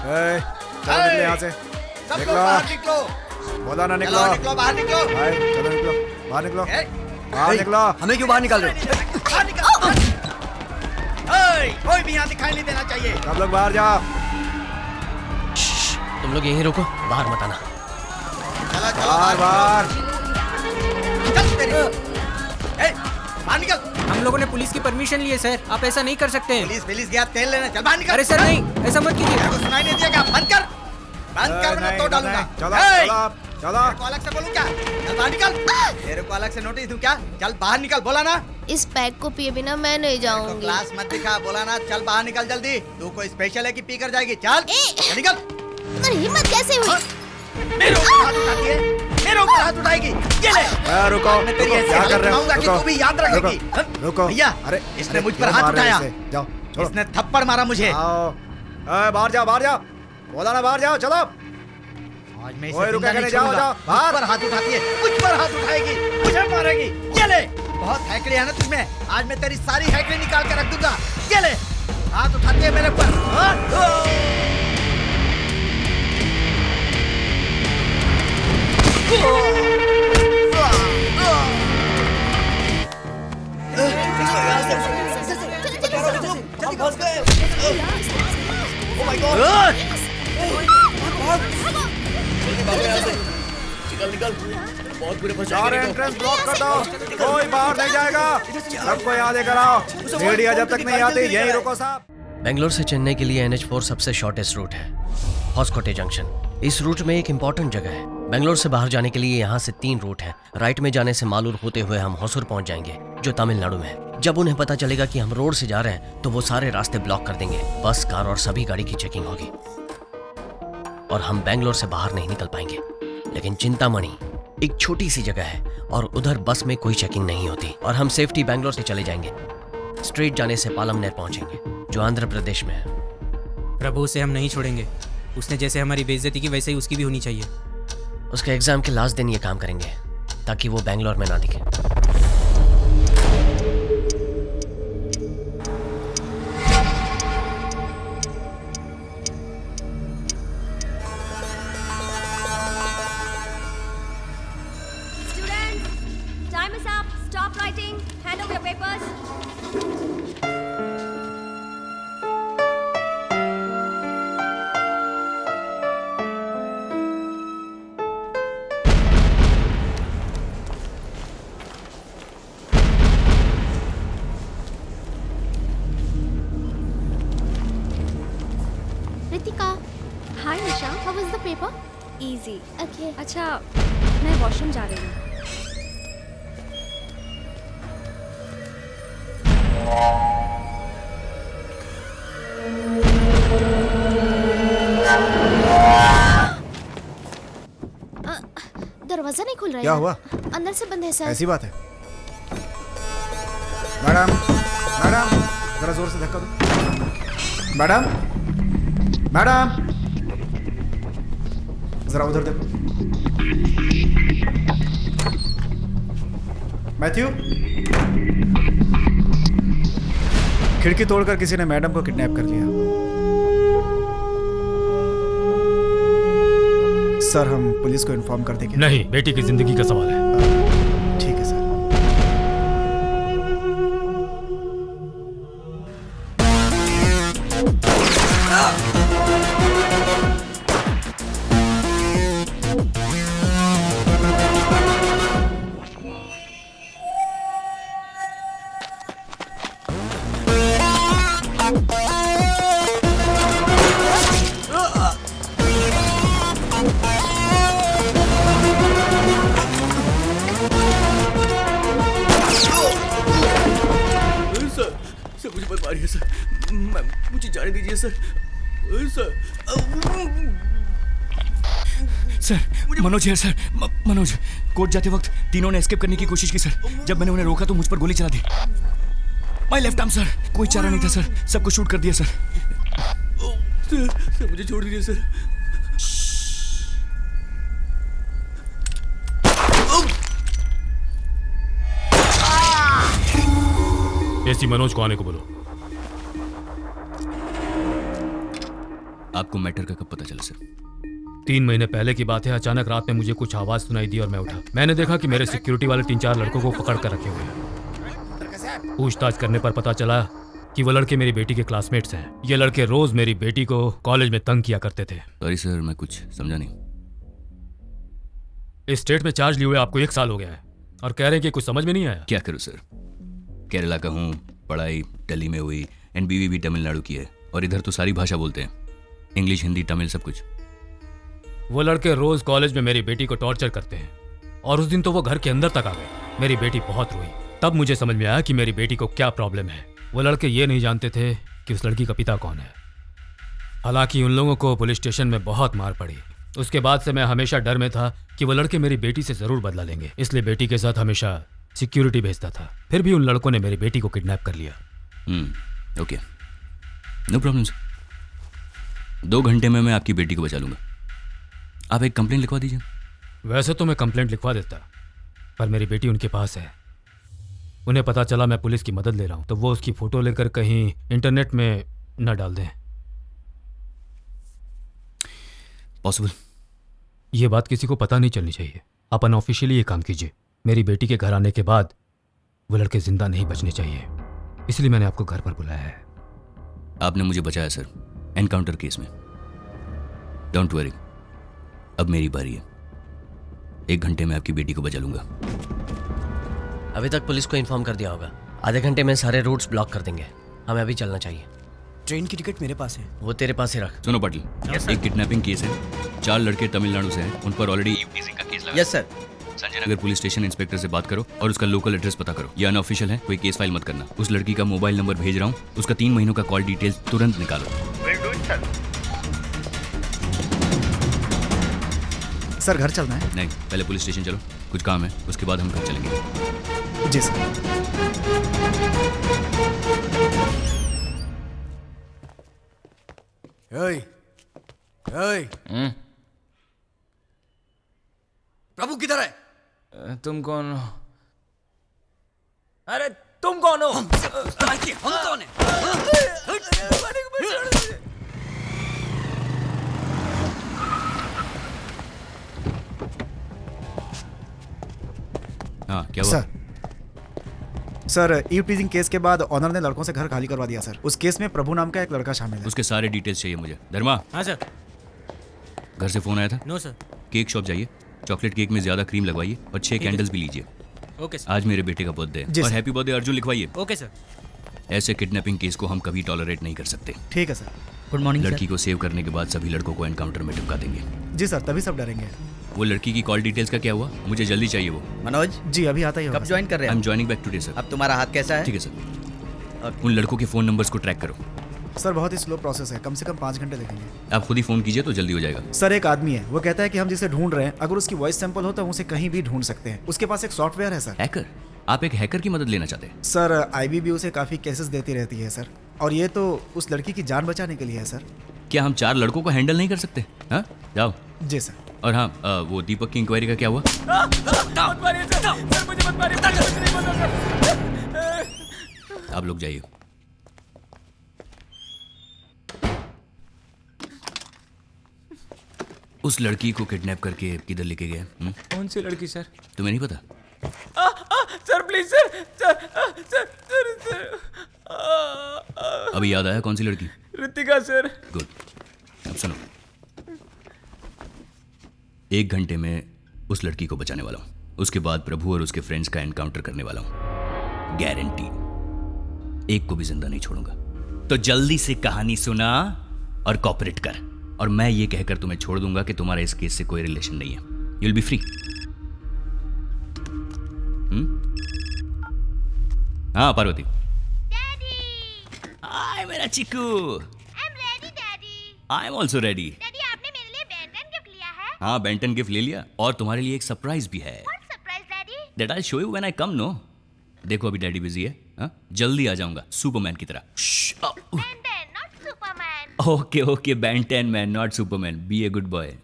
चलो निकलो यहाँ से। सब लोग बाहर निकलो। बोला ना निकलो। निकलो बाहर निकलो। भाई चलो निकलो, बाहर निकलो, बाहर निकलो। हमें क्यों बाहर निकाल रहे हो? बाहर निकल। कोई भी यहाँ दिखाई नहीं देना चाहिए। सब लोग बाहर जाओ। तुम लोग यहीं रुको, बाहर मत आना। चलो चलो बाहर। चल तेरी। बाहर निकल। हम लोगों ने पुलिस की परमिशन ली है सर, आप ऐसा नहीं कर सकते हैं। पुलिस गया तेल लेने, चल बाहर निकल। अरे सर नहीं, ऐसा मत कीजिए। तेरे को सुनाई नहीं दिया क्या? बंद कर मैं तो डालूंगा। चलो चलो। तेरे को अलग से बोलूं क्या? चल बाहर निकल। तेरे को अलग से नोटिस दूं क्या? चल बाहर निकल, बोला ना। इस पैक को पिए बिना मैं नहीं जाऊंगी। तो क्लास मत दिखा, बोला ना। चल बाहर निकल जल्दी। तू कोई स्पेशल है कि पी कर जाएगी? चल निकल। पर हिम्मत कैसे हुई? मेरे ऊपर हाथ उठाती है, मेरे ऊपर हाथ उठाएगी। ये ले। रुको, मैं तेरी ऐसी क्या कर रहे हो? कि तू भी याद रखेगी। रुको। भैया, अरे इसने मुझ पर हाथ उठाया। जाओ, इसने थप्पड़ मारा मुझे। बाहर जाओ, बाहर जाओ। बोला ना बाहर जाओ, चलो। आज मैं ओए रुका के नहीं, जाओ जाओ बाहर। पर हाथ उठाती है, मुझ पर हाथ उठाएगी, मुझे मारेगी। ये ले। बहुत हैकड़ी है ना तुझमें। आज मैं तेरी सारी हैकड़ी निकाल के रख दूंगा। ये ले। हाथ उठाती है मेरे ऊपर। चार एंट्रेंस ब्लॉक कर दो, कोई बाहर नहीं जाएगा। सबको यहाँ लेकर आओ। मीडिया जब तक नहीं आती यहीं रुको साहब। बेंगलोर से चेन्नई के लिए NH4 सबसे शॉर्टेस्ट रूट है, हॉस्कोटे जंक्शन। इस रूट में एक इंपॉर्टेंट जगह है। बेंगलोर से बाहर जाने के लिए यहाँ से 3 रूट हैं। राइट में जाने से मालूर होते हुए हम होसुर पहुंच जाएंगे, जो तमिलनाडु में है। जब उन्हें पता चलेगा कि हम रोड से जा रहे हैं तो वो सारे रास्ते ब्लॉक कर देंगे। बस, कार और सभी गाड़ी की चेकिंग होगी और हम बेंगलोर से बाहर नहीं निकल पाएंगे। लेकिन चिंतामणि एक छोटी सी जगह है और उधर बस में कोई चेकिंग नहीं होती और हम सेफ्टी बेंगलोर से चले जाएंगे। स्ट्रेट जाने से पालमनेर पहुंचेंगे, जो आंध्र प्रदेश में है। प्रभु, उसे हम नहीं छोड़ेंगे। उसने जैसे हमारी बेइज्जती की वैसे ही उसकी भी होनी चाहिए। उसके एग्जाम के लास्ट दिन ये काम करेंगे ताकि वो बेंगलोर में ना दिखे। Hi Nisha, how was the paper? Easy. Okay. अच्छा, मैं वॉशरूम जा रही हूँ। दरवाजा नहीं खुल रहा है। क्या हुआ? अंदर से बंद है सर। ऐसी बात है। मैडम, मैडम, जरा जोर से धक्का दो। मैडम, मैडम, जरा उधर देखो। मैथ्यू, खिड़की तोड़कर किसी ने मैडम को किडनैप कर लिया। सर, हम पुलिस को इन्फॉर्म कर देंगे। नहीं, बेटी की जिंदगी का सवाल है। ठीक है सर। मुझे जाने दीजिए सर। सर, मनोज है सर। मनोज, कोर्ट जाते वक्त तीनों ने एस्केप करने की कोशिश की सर। जब मैंने उन्हें रोका तो मुझ पर गोली चला दी। My left arm sir. कोई चारा नहीं था सर, सबको शूट कर दिया सर। सर, मुझे छोड़ दीजिए सर। एसी मनोज को आने को बोलो। आपको मैटर का कब पता चला सर? 3 महीने पहले की बात है। अचानक रात में मुझे कुछ आवाज सुनाई दी और मैं उठा। मैंने देखा कि मेरे सिक्योरिटी वाले 3-4 लड़कों को पकड़ कर रखे हुए हैं। पूछताछ करने पर पता चला कि वो लड़के मेरी बेटी के क्लासमेट्स हैं। ये लड़के रोज मेरी बेटी को कॉलेज में तंग किया करते थे। सॉरी सर, मैं कुछ समझा नहीं। इस स्टेट में चार्ज लिए हुए आपको 1 साल हो गया है और कह रहे हैं कि कुछ समझ में नहीं आया। क्या करूँ सर, केरला का हूँ, पढ़ाई दिल्ली में हुई, एंड बीवी भी तमिलनाडु की है, और इधर तो सारी भाषा बोलते हैं, इंग्लिश, हिंदी, तमिल, सब कुछ। वो लड़के रोज कॉलेज में मेरी बेटी को टॉर्चर करते हैं और उस दिन तो वो घर के अंदर तक आ गए। मेरी बेटी बहुत रोई। तब मुझे समझ में आया कि मेरी बेटी को क्या प्रॉब्लम है। वो लड़के ये नहीं जानते थे कि उस लड़की का पिता कौन है। हालांकि उन लोगों को पुलिस स्टेशन में बहुत मार पड़ी। उसके बाद से मैं हमेशा डर में था कि वो लड़के मेरी बेटी से जरूर बदला लेंगे, इसलिए बेटी के साथ हमेशा सिक्योरिटी भेजता था। फिर भी उन लड़कों ने मेरी बेटी को किडनैप कर लिया। Okay, no problem sir. 2 घंटे में मैं आपकी बेटी को बचा लूंगा। आप एक कंप्लेंट लिखवा दीजिए। वैसे तो मैं कंप्लेंट लिखवा देता, पर मेरी बेटी उनके पास है। उन्हें पता चला मैं पुलिस की मदद ले रहा हूं तो वो उसकी फोटो लेकर कहीं इंटरनेट में न डाल दें। पॉसिबल? ये बात किसी को पता नहीं चलनी चाहिए। आप अनऑफिशियली ये काम कीजिए। मेरी बेटी के घर आने के बाद वो लड़के जिंदा नहीं बचने चाहिए, इसलिए मैंने आपको घर पर बुलाया है। आपने मुझे बचाया सर, एनकाउंटर केस में। डोंट वरी, अब मेरी बारी है। 1 घंटे में आपकी बेटी को बचा लूंगा। अभी तक पुलिस को इन्फॉर्म कर दिया होगा। आधे घंटे में सारे रूट्स ब्लॉक कर देंगे। हमें अभी चलना चाहिए। ट्रेन की टिकट मेरे पास है। वो तेरे पास ही रख। सुनो पाटिल, एक किडनैपिंग केस है, 4 लड़के तमिलनाडु से हैं, उन पर ऑलरेडी यूपीसी का केस लगा। Yes sir. Sanjay Nagar police station inspector से बात करो और उसका लोकल एड्रेस पता करो। ये अनऑफिशियल है, कोई केस फाइल मत करना। उस लड़की का मोबाइल नंबर भेज रहा हूँ, उसका 3 महीनों का कॉल डिटेल्स तुरंत निकालो। सर घर चलना है? नहीं, पहले पुलिस स्टेशन चलो, कुछ काम है, उसके बाद हम घर चलेंगे। जी सर। प्रभु किधर है? तुम कौन हो? अरे तुम कौन हो? हम कौन है? हाँ, क्या हुआ? सर ईव टीजिंग केस के बाद ऑनर ने लड़कों से घर खाली करवा दिया सर। उस केस में प्रभु नाम का एक लड़का शामिल है। उसके सारे डिटेल्स चाहिए मुझे। धर्मा, हाँ सर। घर से फोन आया था? No sir. केक शॉप जाइए, चॉकलेट केक में ज्यादा क्रीम लगवाइए और 6 कैंडल्स भी लीजिए। Okay sir. आज मेरे बेटे का बर्थडे है और हैप्पी बर्थडे अर्जुन लिखवाइए। Okay sir. ऐसे किडनैपिंग केस को हम कभी टॉलरेट नहीं कर सकते। ठीक है सर। गुड मॉर्निंग लड़की को सेव करने के बाद सभी लड़कों को एनकाउंटर में टिपका देंगे। जी सर, तभी सब डरेंगे। वो लड़की की कॉल डिटेल्स का क्या हुआ? मुझे जल्दी चाहिए वो। मनोज, जी अभी आता ही होगा कब सर। ज्वाइन कर रहे आई एम हैं? Joining back today sir. अब तुम्हारा हाथ कैसा है? ठीक है सर। उन लड़कों के फोन नंबर्स को ट्रैक करो। सर बहुत ही स्लो प्रोसेस है, कम से कम 5 घंटे लगेंगे। आप खुद ही फोन कीजिए तो जल्दी हो जाएगा। सर एक आदमी है, वो कहता है कि हम जिसे ढूंढ रहे हैं अगर उसकी वॉइस सैंपल हो तो हम उसे कहीं भी ढूंढ सकते हैं। उसके पास एक सॉफ्टवेयर है सर। हैकर? आप एक हैकर की मदद लेना चाहते हैं? सर आईबीबी उसे काफी केसेस देती रहती है सर, और ये तो उस लड़की की जान बचाने के लिए है सर। क्या हम 4 लड़कों को हैंडल नहीं कर सकते? हाँ, जाओ। जी सर। और हाँ, वो दीपक की इंक्वायरी का क्या हुआ? आप लोग जाइए। उस लड़की को किडनैप करके किधर लेके गए? कौन सी लड़की सर? तुम्हें नहीं पता? Sir please sir. अभी याद आया कौन सी लड़की? ऋतिका सर। गुड। अब सुनो, 1 घंटे में उस लड़की को बचाने वाला हूं। उसके बाद प्रभु और उसके फ्रेंड्स का एनकाउंटर करने वाला हूं, गारंटी। एक को भी जिंदा नहीं छोड़ूंगा। तो जल्दी से कहानी सुना और कॉपरेट कर, और मैं ये कहकर तुम्हें छोड़ दूंगा कि तुम्हारा इस केस से कोई रिलेशन नहीं है। You will be free. हाँ पार्वती। हाय मेरा chikoo. I'm ready, Daddy. I am also ready. Daddy, आपने मेरे लिए बेंटन गिफ्ट लिया है? हाँ, बेंटन गिफ्ट ले लिया, और तुम्हारे लिए एक सरप्राइज भी है। What surprise, Daddy? That I show you when I come. No, देखो अभी डैडी बिजी है। हाँ, जल्दी आ जाऊंगा सुपरमैन की तरह। Benton, not Superman. Okay okay, Benton man not Superman. Be a good boy.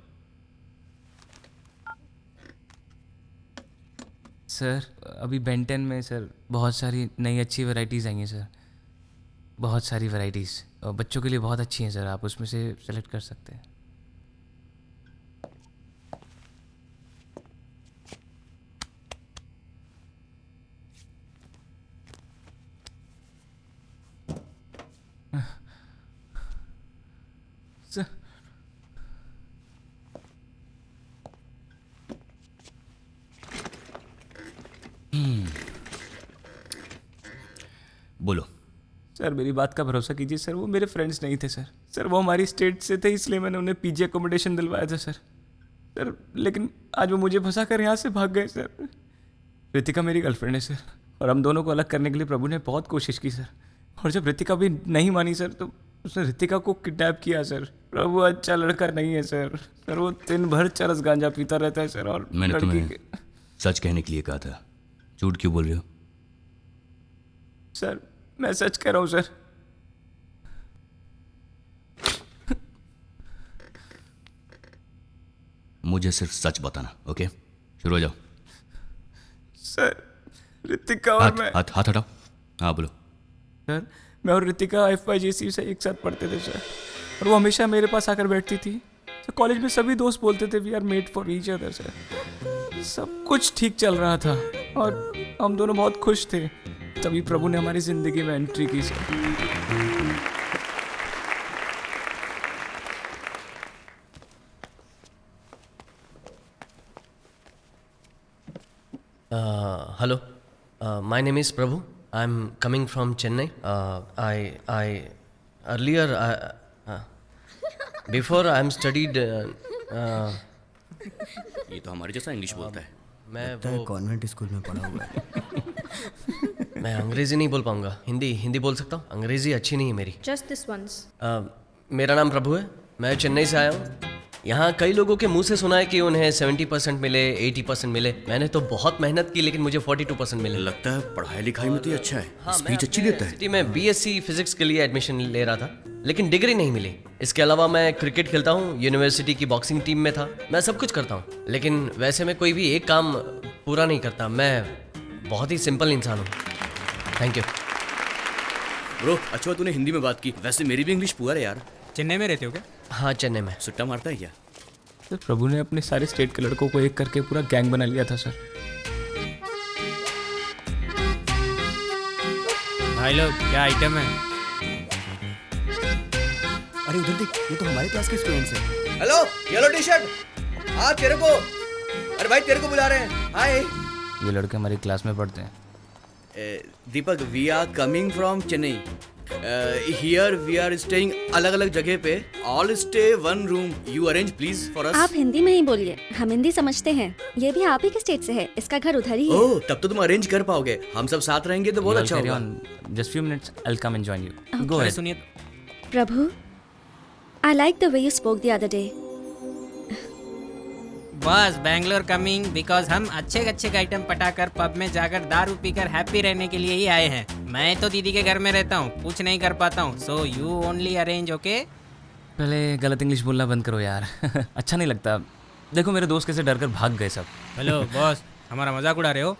Sir अभी बेंटन में सर बहुत सारी नई अच्छी वैरायटीज़ आई हैं सर। बहुत सारी वैरायटीज़ और बच्चों के लिए बहुत अच्छी हैं सर, आप उसमें से सेलेक्ट कर सकते हैं। सर बोलो। सर मेरी बात का भरोसा कीजिए सर, वो मेरे फ्रेंड्स नहीं थे सर। सर वो हमारी स्टेट से थे, इसलिए मैंने उन्हें पीजी अकोमोडेशन दिलवाया था सर। लेकिन आज वो मुझे फंसा कर यहाँ से भाग गए सर। रितिका मेरी गर्लफ्रेंड है सर, और हम दोनों को अलग करने के लिए प्रभु ने बहुत कोशिश की सर। और जब रितिका भी नहीं मानी सर, तो उसने रितिका को किडनैप किया सर। प्रभु अच्छा लड़का नहीं है सर। सर वो दिन भर चरस गांजा पीता रहता है सर। और मैंने लड़की तुम्हें के- सच कहने के लिए कहा था, झूठ क्यों बोल रहे हो? सर मैं सच कह रहा हूँ सर। मुझे सिर्फ सच बताना, ओके? शुरू हो जाओ। सर रितिका और हाथ मैं हाथ हाथ हटाओ। हाँ बोलो। सर मैं और रितिका FYJC से एक साथ पढ़ते थे सर, और वो हमेशा मेरे पास आकर बैठती थी सर। कॉलेज में सभी दोस्त बोलते थे we are made for each other sir. सब कुछ ठीक चल रहा था और हम दोनों बहुत खुश थे। तभी प्रभु ने हमारी जिंदगी में एंट्री की sir. Hello, my name is Prabhu. I'm coming from Chennai. I earlier before I'm studied. ये तो हमारे जैसा इंग्लिश बोलता है। मैं वो कॉन्वेंट स्कूल में पढ़ा हुआ है। मैं अंग्रेजी नहीं बोल पाऊंगा, हिंदी बोल सकता हूँ। अंग्रेजी अच्छी नहीं है मेरी। Just this once. मेरा नाम प्रभु है, मैं चेन्नई से आया हूँ। यहाँ कई लोगों के मुंह से सुना है कि उन्हें 70% मिले, 80% मिले। मैंने तो बहुत मेहनत की, लेकिन मुझे 42% मिले। लगता है पढ़ाई लिखाई में तो ये अच्छा है, हाँ, स्पीच अच्छी मैं देता है। सिटी में BSc फिजिक्स के लिए एडमिशन ले रहा था, लेकिन डिग्री नहीं मिली। इसके अलावा मैं क्रिकेट खेलता हूँ, यूनिवर्सिटी की बॉक्सिंग टीम में था। मैं सब कुछ करता हूँ, लेकिन वैसे मैं कोई भी एक काम पूरा नहीं करता। मैं बहुत ही सिंपल इंसान हूँ। थैंक यू ब्रो, अच्छा तूने हिंदी में बात की। वैसे मेरी भी इंग्लिश पुअर है यार। चेन्नई में रहते हो क्या? हाँ, चेन्नई में। सुट्टा मारता है क्या? सर प्रभु ने अपने सारे स्टेट के लड़कों को एक करके पूरा गैंग बना लिया था सर। भाई लोग क्या आइटम है? अरे उधर देख, ये तो हमारे क्लास के स्टूडेंट्स हैं। Hello, yellow T shirt. हाँ तेरे को, अरे भाई तेरे को बुला रहे हैं। हाय ये लड़के हमारी क्लास में पढ़ते हैं। Deepak, we are coming from Chennai. Here we are staying अलग अलग जगह पे। All stay one room. You arrange please for us. आप हिंदी में ही बोलिए, हम हिंदी समझते हैं। ये भी आप ही के स्टेट से है, इसका घर उधर ही है। ओह, तब तो तुम अरेंज कर पाओगे। हम सब साथ रहेंगे तो बहुत अच्छा होगा। Just few minutes, I will come and join you. Go Okay. Ahead. सुनिए, प्रभु, I like the way you spoke the other day. बस बैंगलोर कमिंग बिकॉज हम अच्छे अच्छे आइटम पटाकर पब में जाकर दारू पीकर हैप्पी रहने के लिए ही आए हैं। मैं तो दीदी के घर में रहता हूँ, कुछ नहीं कर पाता हूँ। So you only arrange, okay? पहले गलत इंग्लिश बोलना बंद करो यार। अच्छा नहीं लगता। देखो मेरे दोस्त कैसे डर कर भाग गए सब। हेलो बॉस, हमारा मजाक उड़ा रहे हो?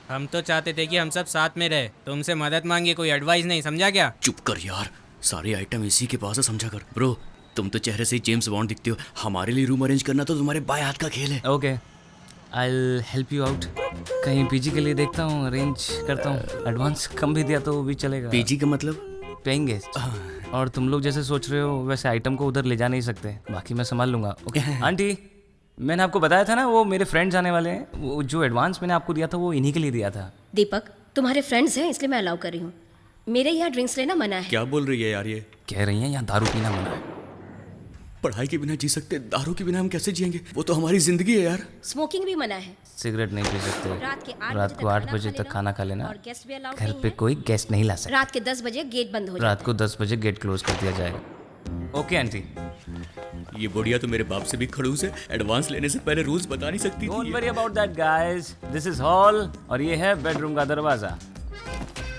हम तो चाहते थे कि हम सब साथ में रहे, तुमसे मदद मांगी, कोई एडवाइस नहीं, समझा क्या? चुप कर यार, सारे आइटम इसी के पास है, समझा कर। ब्रो, तुम तो चेहरे से ही जेम्स बॉन्ड दिखते हो। हमारे लिए रूम अरेंज करना तो तुम्हारे बाएं हाथ का खेल है। Okay, I will help you out. कहीं पीजी के लिए देखता हूँ, अरेंज करता हूँ। एडवांस कम भी दिया तो भी चलेगा। पीजी का मतलब? Paying guest. और तुम लोग जैसे सोच रहे हो वैसे आइटम को उधर ले जा नहीं सकते, बाकी मैं संभाल लूंगा। ओके आंटी, मैंने आपको बताया था ना वो मेरे फ्रेंड्स आने वाले हैं। वो जो एडवांस मैंने आपको दिया था वो इन्हीं के लिए दिया था। दीपक, तुम्हारे फ्रेंड्स हैं इसलिए मैं अलाउ कर रही हूँ। मेरे यहाँ ड्रिंक्स लेना मना है। क्या बोल रही है यार ये? कह रही हैं यहाँ दारू पीना मना है। पढ़ाई के बिना जी सकते, दारू के बिना हम कैसे जिएंगे? वो तो हमारी जिंदगी है यार। स्मोकिंग भी मना है। सिगरेट नहीं पी सकते। रात को 8 बजे तक खाना खा लेना। और गेस्ट भी अलाउड घर नहीं पे है। कोई गेस्ट नहीं ला सकता। रात के 10 बजे गेट बंद हो जाता रात को 10 बजे गेट क्लोज कर दिया जाएगा। Okay aunty. ये बुढ़िया तो मेरे बाप से भी खड़ूस है। एडवांस लेने से पहले रूल्स बता नहीं सकती डोंट थी। Worry about that guys, this is hall और ये है बेडरूम का दरवाजा।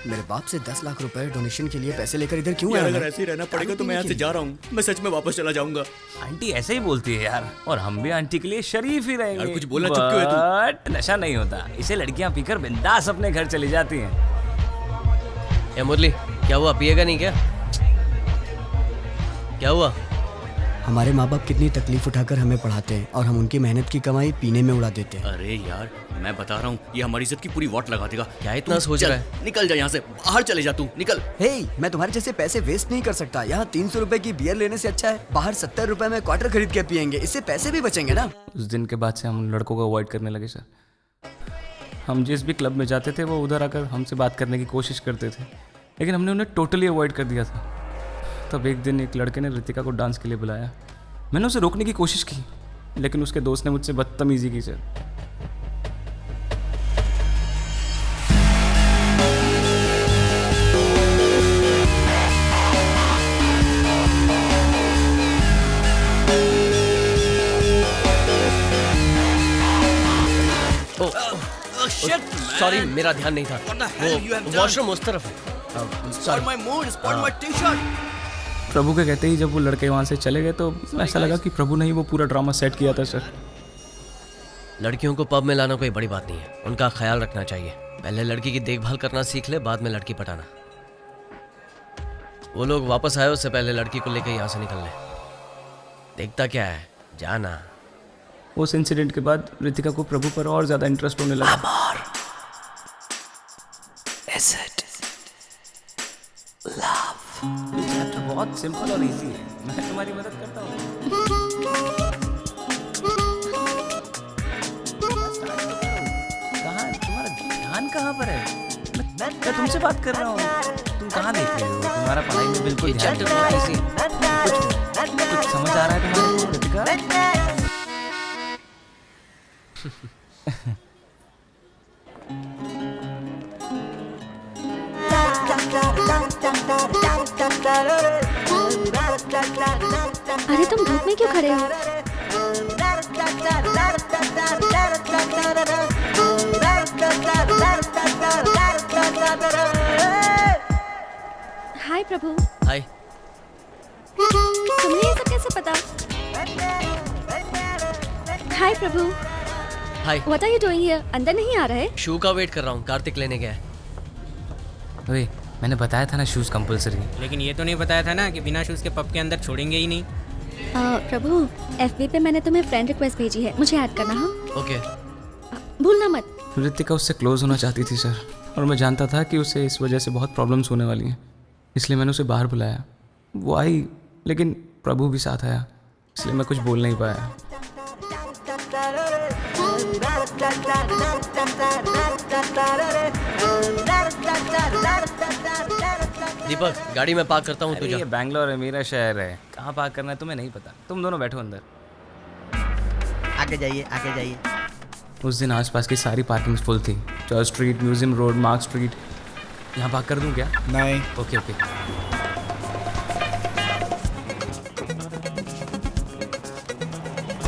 मेरे बाप से 10 लाख रुपए डोनेशन के लिए पैसे लेकर इधर क्यों यार आया? अगर ऐसे ही रहना पड़ेगा तो मैं यहाँ से जा रहा हूँ। मैं सच में वापस चला जाऊंगा। आंटी ऐसे ही बोलती है यार, और हम भी आंटी के लिए शरीफ ही रहेंगे। यार कुछ बोलना चुप क्यों है तू? बट नशा नहीं होता, इसे लड़कियां पीकर बिंदास अपने घर चली जाती हैं। ए मुरली, क्या हुआ? पिएगा नहीं क्या? क्या हुआ? हमारे माँ बाप कितनी तकलीफ उठाकर हमें पढ़ाते हैं और हम उनकी मेहनत की कमाई पीने में उड़ा देते हैं। अरे यार, मैं बता रहा हूँ, ये हमारी इज्जत की पूरी वॉट लगा देगा। क्या इतना सोच रहा है? निकल जा यहाँ से, बाहर चले जा तू, निकल। हे, मैं तुम्हारे जैसे पैसे वेस्ट नहीं कर सकता। यहाँ 300 रुपए की बियर लेने से अच्छा है बाहर 70 रुपए में क्वार्टर खरीद के पियेंगे, इससे पैसे भी बचेंगे ना। उस दिन के बाद से हम उन लड़कों को अवॉइड करने लगे सर। हम जिस भी क्लब में जाते थे वो उधर आकर हमसे बात करने की कोशिश करते थे, लेकिन हमने उन्हें टोटली अवॉइड कर दिया था। तब एक दिन एक लड़के ने रितिका को डांस के लिए बुलाया। मैंने उसे रोकने की कोशिश की, लेकिन उसके दोस्त ने मुझसे बदतमीजी की सर। सॉरी, मेरा ध्यान नहीं था। वो वॉशरूम उस तरफ है। प्रभु के कहते ही जब वो लड़के वहाँ से चले गए तो ऐसा लगा कि प्रभु ने ही वो पूरा ड्रामा सेट किया था सर। लड़कियों को पब में लाना कोई बड़ी बात नहीं है, उनका ख्याल रखना चाहिए। पहले लड़की की देखभाल करना सीख ले, बाद में लड़की पटाना। वो लोग वापस आए उससे पहले लड़की को लेकर यहाँ से निकल ले। देखता क्या है, जाना। उस इंसिडेंट के बाद रितिका को प्रभु पर और ज्यादा इंटरेस्ट होने लगा। चैप्टर बहुत सिंपल और इजी है, मैं तुम्हारी मदद करता हूँ। कहाँ तुम्हारा ध्यान कहाँ पर है? मैं तुमसे बात कर रहा हूँ, तुम कहाँ देख रहे हो? तुम्हारा पढ़ाई में बिल्कुल ध्यान नहीं है। कुछ समझ आ रहा है तुम्हारे को रितिका? अरे तुम धूप में क्यों खड़े हो? हाय प्रभु। हाय। तुम्हें ये सब कैसे पता? हाय प्रभु। हाय। What are you doing here? अंदर नहीं आ रहे? शू का वेट कर रहा हूँ, कार्तिक लेने गया है। अरे मैंने बताया था ना शूज कंपलसरी। लेकिन ये तो नहीं बताया था ना कि बिना शूज के पब के अंदर छोड़ेंगे ही नहीं। प्रभु, FB पे मैंने तुम्हें फ्रेंड रिक्वेस्ट भेजी है, मुझे ऐड करना। हाँ ओके। भूलना मत। रितिका उससे क्लोज होना चाहती थी सर, और मैं जानता था कि उसे इस वजह से बहुत प्रॉब्लम्स होने वाली हैं, इसलिए मैंने उसे बाहर बुलाया। वो आई, लेकिन प्रभु भी साथ आया, इसलिए मैं कुछ बोल नहीं पाया। दीपक, गाड़ी में पार्क करता हूँ, तू जा। ये बैंगलोर है, मेरा शहर है, कहाँ पार्क करना है तुम्हें नहीं पता। तुम दोनों बैठो अंदर। आगे जाइए, आगे जाइए। उस दिन आसपास की सारी पार्किंग्स फुल थी। Church street, museum road, mark street. यहाँ पार्क कर दूँ क्या? नहीं। Okay okay.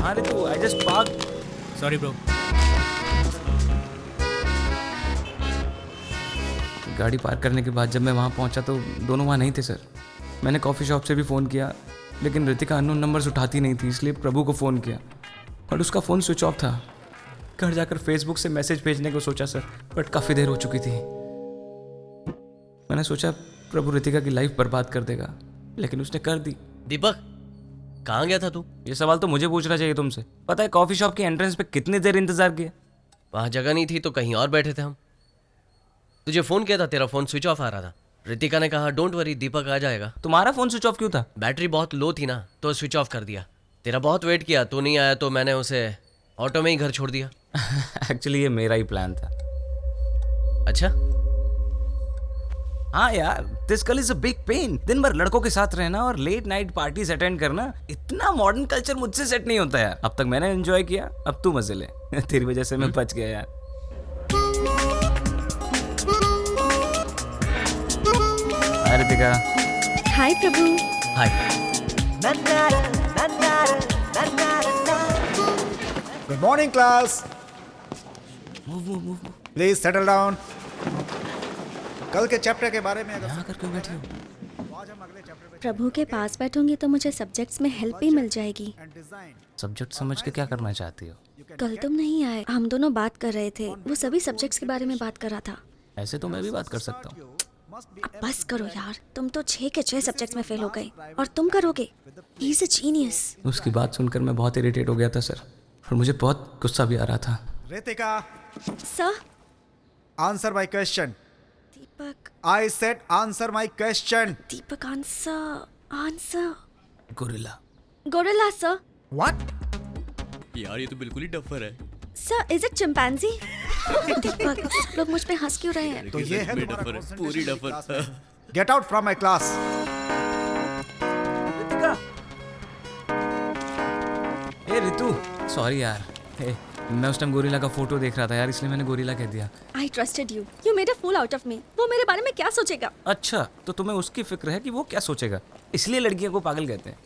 अरे तो I just park. Sorry bro. गाड़ी पार्क करने के बाद जब मैं वहाँ पहुँचा तो दोनों वहाँ नहीं थे सर। मैंने कॉफ़ी शॉप से भी फ़ोन किया, लेकिन रितिका अननोन नंबर्स उठाती नहीं थी, इसलिए प्रभु को फ़ोन किया, बट उसका फ़ोन स्विच ऑफ था। घर जाकर फेसबुक से मैसेज भेजने को सोचा सर, बट काफ़ी देर हो चुकी थी। मैंने सोचा प्रभु रितिका की लाइफ बर्बाद कर देगा, लेकिन उसने कर दी। दीपक, कहाँ गया था तू? ये सवाल तो मुझे पूछना चाहिए तुमसे। पता है कॉफ़ी शॉप के एंट्रेंस पे कितनी देर इंतज़ार किया? वहाँ जगह नहीं थी तो कहीं और बैठे थे हम। तुझे फ़ोन किया था, तेरा फ़ोन स्विच ऑफ आ रहा था। रितिका ने कहा डोंट वरी, दीपक आ जाएगा। तुम्हारा फ़ोन स्विच ऑफ क्यों था? बैटरी बहुत लो थी ना, तो स्विच ऑफ कर दिया। तेरा बहुत वेट किया, तू नहीं आया तो मैंने उसे ऑटो में ही घर छोड़ दिया। एक्चुअली ये मेरा ही प्लान था। अच्छा? हाँ यार, this girl is a big pain. दिन भर लड़कों के साथ रहना और लेट नाइट पार्टीज अटेंड करना, इतना मॉडर्न कल्चर मुझसे सेट नहीं होता यार। अब तक मैंने एंजॉय किया, अब तू मजे ले। तेरी वजह से मैं बच गया यार। Hi Ritika. Hi Prabhu. Hi. Good morning class. Please settle down. कल के चैप्टर के बारे में यहाँ कर क्यों बैठी हो? प्रभु के पास बैठूंगी तो मुझे सब्जेक्ट्स में हेल्प भी मिल जाएगी। सब्जेक्ट समझ के क्या करना चाहती हो? कल तुम नहीं आए, हम दोनों बात कर रहे थे, वो सभी सब्जेक्ट्स के बारे में बात कर रहा था। ऐसे तो मैं भी बात कर सकता हूँ। अब बस करो यार, तुम तो 6 के 6 सब्जेक्ट्स में फेल हो गए और तुम करोगे। He is a genius. उसकी बात सुनकर मैं बहुत इरिटेट हो गया था सर, और मुझे बहुत गुस्सा भी आ रहा था। Ritika, sir. Answer my question. Deepak. I said answer my question. Deepak answer. Gorilla. Gorilla sir. What? यार ये तो बिल्कुल ही डफर है। Sir is it chimpanzee? Deepak सब लोग मुझ पे हंस क्यों रहे हैं? तो ये है तुम्हारा डफर है, concentration पूरी की डफर। class में। Get out from my class. A Ritu, sorry यार। मैं उस टाइम गोरिल्ला का फोटो देख रहा था यार, इसलिए मैंने गोरिल्ला कह दिया। I trusted you. You made a fool out of me. वो मेरे बारे में क्या सोचेगा? अच्छा, तो तुम्हें उसकी फिक्र है कि वो क्या सोचेगा, इसलिए लड़कियों को पागल कहते हैं।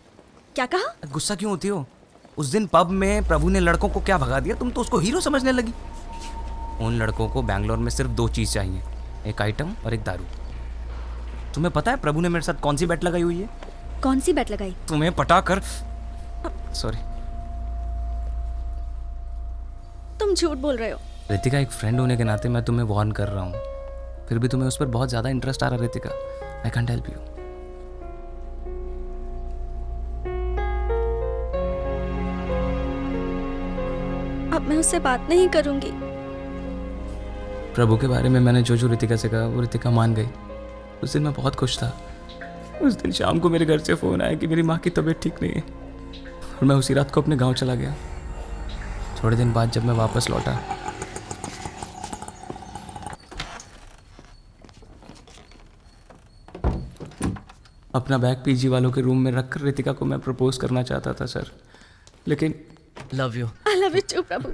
क्या कहा? गुस्सा क्यों होती हो? उस दिन पब में प्रभु ने लड़कों को क्या भगा दिया, तुम तो उसको हीरो समझने लगी। उन लड़कों को बैंगलोर में सिर्फ 2 चीज़ चाहिए, एक आइटम और एक दारू। तुम्हें पता है प्रभु ने मेरे साथ कौन सी बेट लगाई हुई है? कौन सी बेट लगाई? तुम्हें पटा कर। सॉरी। तुम झूठ बोल रहे हो। रितिका, एक फ्रेंड होने के नाते मैं तुम्हें वार्न कर रहा हूँ, फिर भी तुम्हें उस पर बहुत ज़्यादा इंटरेस्ट आ रहा है Ritika. I can't help you. अब मैं उससे बात नहीं करूंगी। प्रभु के बारे में मैंने जो रितिका से कहा वो रितिका मान गई। उस दिन मैं बहुत खुश था। उस दिन शाम को मेरे घर से फ़ोन आया कि मेरी माँ की तबीयत ठीक नहीं है, और मैं उसी रात को अपने गांव चला गया। थोड़े दिन बाद जब मैं वापस लौटा, अपना बैग पीजी वालों के रूम में रखकर रितिका को मैं प्रपोज करना चाहता था सर, लेकिन love you. I love you too, प्रभु।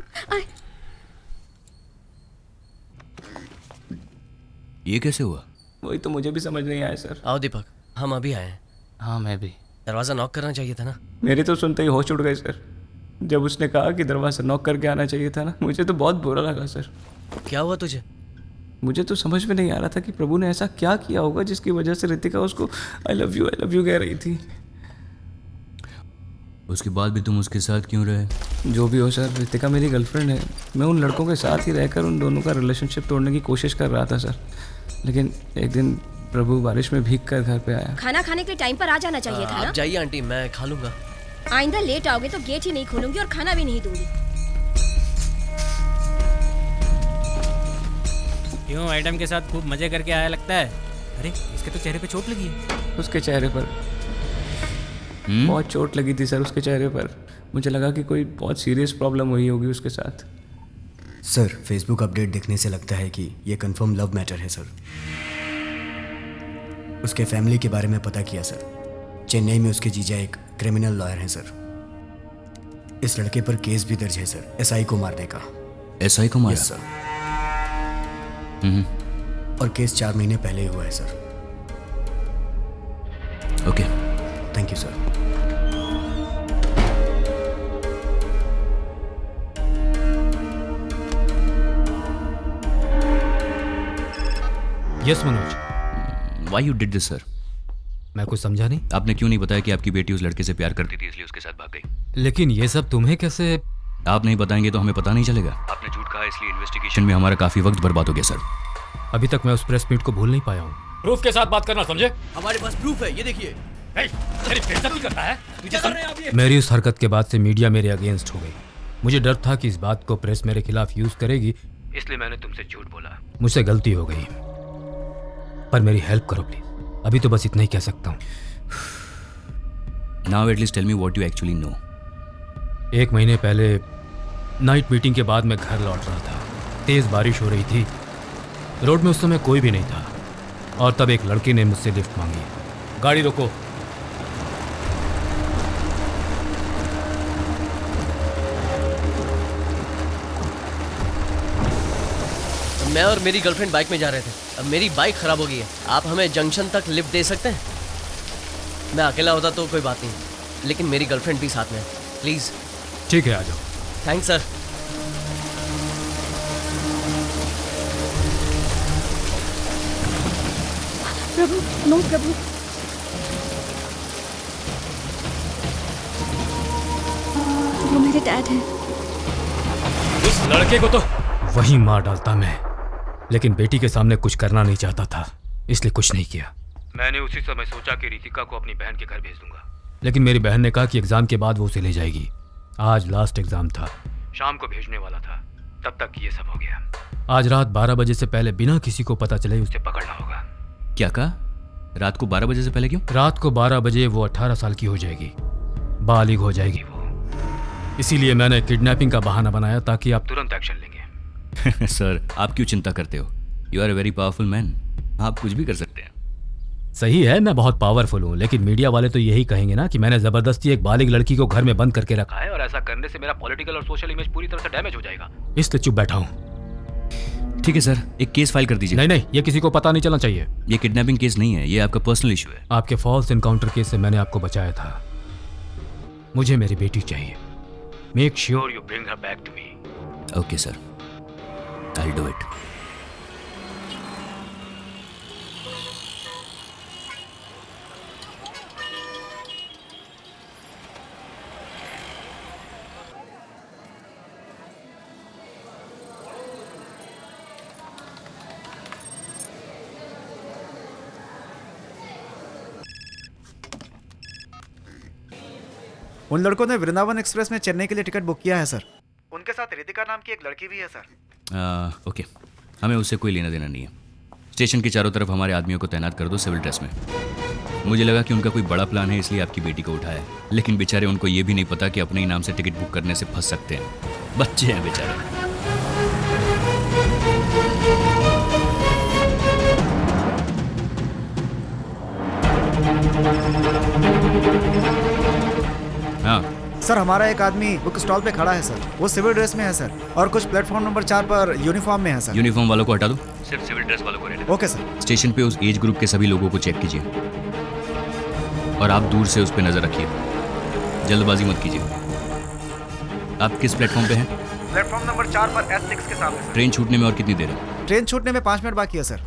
ये कैसे हुआ? वही तो मुझे भी समझ नहीं आया सर। आओ दीपक, हम अभी आए हैं। हाँ मैं भी। दरवाज़ा नॉक करना चाहिए था ना। मेरे तो सुनते ही होश उड़ गए सर। जब उसने कहा कि दरवाज़ा नॉक करके आना चाहिए था ना, मुझे तो बहुत बुरा लगा सर। क्या हुआ तुझे? मुझे तो समझ में नहीं आ रहा था कि प्रभु ने ऐसा क्या किया होगा जिसकी वजह से रितिका उसको आई लव यू कह रही थी। उसके बाद भी तुम उसके साथ क्यों रहे? जो भी हो सर, रितिका मेरी गर्लफ्रेंड है। मैं उन लड़कों के साथ ही रहकर उन दोनों का रिलेशनशिप तोड़ने की कोशिश कर रहा था सर, लेकिन एक दिन प्रभु बारिश में भीग कर घर पे आया। खाना खाने के टाइम पर आ जाना चाहिए था ना। आप जाइए आंटी, मैं खा लूंगा। आइंदा लेट आओगे तो गेट ही नहीं खोलूंगी और खाना भी नहीं दूंगी। क्यों, आइटम के साथ खूब मजे करके आया लगता है। अरे इसके तो चेहरे पे चोट लगी है। उसके चेहरे पर बहुत चोट लगी थी सर। उसके चेहरे पर मुझे लगा कि कोई बहुत सीरियस प्रॉब्लम हुई होगी उसके साथ। सर, फेसबुक अपडेट देखने से लगता है कि ये कंफर्म लव मैटर है सर। उसके फैमिली के बारे में पता किया सर। चेन्नई में उसके जीजा एक क्रिमिनल लॉयर हैं सर। इस लड़के पर केस भी दर्ज है सर, एसआई को मारने का। एसआई को मारा? Yes sir. और केस 4 महीने पहले ही हुआ है sir. Okay, thank you sir. Yes Manoj. Why you did this sir? मैं कुछ समझा नहीं। आपने क्यों नहीं बताया कि आपकी बेटी उस लड़के से प्यार करती थी इसलिए उसके साथ भाग गई? लेकिन ये सब तुम्हें कैसे? आप नहीं बताएंगे तो हमें पता नहीं चलेगा। आपने झूठ कहा इसलिए इन्वेस्टिगेशन में हमारा काफी वक्त बर्बाद हो गया सर। अभी तक मैं उस प्रेस मीट को भूल नहीं पाया हूँ। प्रूफ के साथ बात करना, समझे? हमारे पास प्रूफ है, ये देखिए। तेरी बेइज्जती करता है। मेरी उस हरकत के बाद से मीडिया मेरे अगेंस्ट हो गई। मुझे डर था कि इस बात को प्रेस मेरे खिलाफ यूज करेगी, इसलिए मैंने तुमसे झूठ बोला। मुझसे गलती हो गई, पर मेरी हेल्प करो प्लीज। अभी तो बस इतना ही कह सकता हूँ। Now at least tell me what you actually know. 1 महीने पहले नाइट मीटिंग के बाद मैं घर लौट रहा था। तेज बारिश हो रही थी। रोड में उस समय कोई भी नहीं था, और तब एक लड़की ने मुझसे लिफ्ट मांगी। गाड़ी रोको। मैं और मेरी गर्लफ्रेंड बाइक में जा रहे थे। अब मेरी बाइक खराब हो गई है। आप हमें जंक्शन तक लिफ्ट दे सकते हैं? मैं अकेला होता तो कोई बात नहीं, लेकिन मेरी गर्लफ्रेंड भी साथ में है। प्लीज। ठीक है, आ जाओ। Thanks sir. Prabhu, no Prabhu. वो मेरे डैड हैं। उस लड़के को तो वही मार डालता मैं, लेकिन बेटी के सामने कुछ करना नहीं चाहता था। इसलिए कुछ नहीं किया। मैंने उसी समय सोचा कि रितिका को अपनी बहन के घर भेज दूंगा, लेकिन मेरी बहन ने कहा कि एग्जाम के बाद वो उसे ले जाएगी। आज लास्ट एग्जाम था, शाम को भेजने वाला था, तब तक ये सब हो गया। आज रात 12 बजे से पहले बिना किसी को पता चले उसे पकड़ना होगा। क्या कहा? रात को 12 बजे से पहले क्यों? रात को 12 बजे वो 18 साल की हो जाएगी, बालिग हो जाएगी वो। इसीलिए मैंने किडनैपिंग का बहाना बनाया ताकि आप तुरंत एक्शन लेंगे। सर, आप क्यों चिंता करते हो? You are a very powerful man, आप कुछ भी कर सकते हैं। सही है, मैं बहुत पावरफुल हूँ, लेकिन मीडिया वाले तो यही कहेंगे ना कि मैंने जबरदस्ती एक बालिग लड़की को घर में बंद करके रखा है और ऐसा करने से मेरा पॉलिटिकल और सोशल इमेज पूरी तरह से डैमेज हो जाएगा, इसलिए चुप बैठा हूँ। ठीक है सर, एक केस फाइल कर दीजिए। नहीं, ये किसी को पता नहीं चलना चाहिए। ये किडनैपिंग केस नहीं है, ये आपका पर्सनल इशू है। आपके फॉल्स एनकाउंटर केस से मैंने आपको बचाया था। मुझे मेरी बेटी चाहिए। Make sure you bring her back to me. Okay sir, I will do it. उन लड़कों ने वृंदावन एक्सप्रेस में चेन्नई के लिए टिकट बुक किया है सर। उनके साथ रितिका नाम की एक लड़की भी है सर। ओके, हमें उससे कोई लेना देना नहीं है। स्टेशन के चारों तरफ हमारे आदमियों को तैनात कर दो सिविल ड्रेस में। मुझे लगा कि उनका कोई बड़ा प्लान है, इसलिए आपकी बेटी को उठाया, लेकिन बेचारे उनको ये भी नहीं पता कि अपने ही नाम से टिकट बुक करने से फंस सकते हैं। बच्चे हैं बेचारे। हाँ सर, हमारा एक आदमी बुक स्टॉल पे खड़ा है सर। वो सिविल ड्रेस में है सर, और कुछ प्लेटफॉर्म नंबर 4 पर यूनिफॉर्म में है सर। यूनिफॉर्म वालों को हटा दो, सिर्फ सिविल ड्रेस वालों को रहने दो। Okay sir. स्टेशन पे उस एज ग्रुप के सभी लोगों को चेक कीजिए और आप दूर से उस पर नजर रखिए, जल्दबाजी मत कीजिए। आप किस प्लेटफॉर्म पे हैं? प्लेटफॉर्म नंबर 4 पर S6 के सामने। ट्रेन छूटने में और कितनी देर है? ट्रेन छूटने में 5 मिनट बाकी है सर।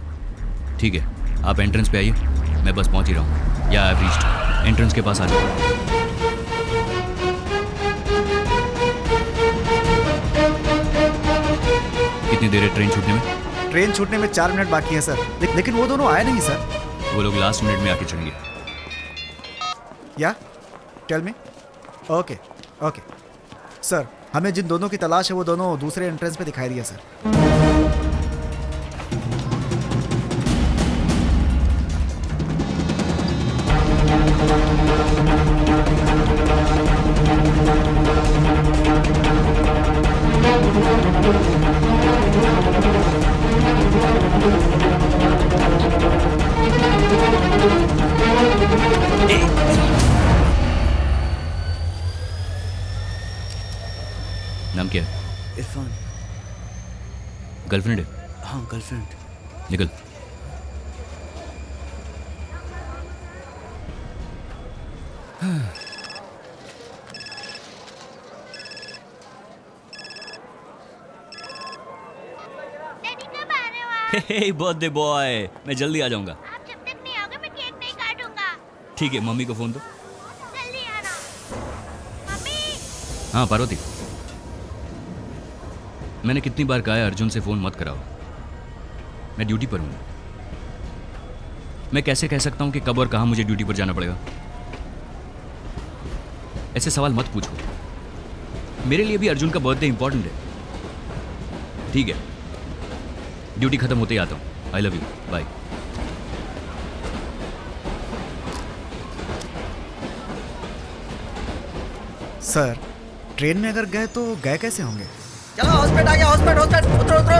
ठीक है, आप एंट्रेंस पे आइए, मैं बस पहुंच ही रहा हूँ। या आई रीच्ड। एंट्रेंस के पास आ जाओ। कितनी देर है ट्रेन छूटने में? ट्रेन छूटने में 4 मिनट बाकी है सर, लेकिन वो दोनों आए नहीं सर। वो लोग लास्ट मिनट में आके चढ़ेंगे। या tell me. Okay okay sir, हमें जिन दोनों की तलाश है वो दोनों दूसरे एंट्रेंस पे दिखाई दिया सर। नाम क्या है? इरफान। गर्लफ्रेंड है? हाँ, गर्लफ्रेंड। निकल। हे बर्थडे बॉय, मैं जल्दी आ जाऊंगा। आप जब तक नहीं आओगे मैं केक नहीं काटूंगा। ठीक है, मम्मी को फोन दो। जल्दी आना। मम्मी। हाँ पार्वती, मैंने कितनी बार कहा है अर्जुन से फोन मत कराओ, मैं ड्यूटी पर हूँ। मैं कैसे कह सकता हूँ कि कब और कहाँ मुझे ड्यूटी पर जाना पड़ेगा? ऐसे सवाल मत पूछो। मेरे लिए भी अर्जुन का बर्थडे इंपॉर्टेंट है। ठीक है, ड्यूटी खत्म होते ही आता हूँ। I love you, bye. Sir, train में अगर गए तो गए कैसे होंगे? चलो हॉस्पिटल आ गया, हॉस्पिटल उतरो उतरो।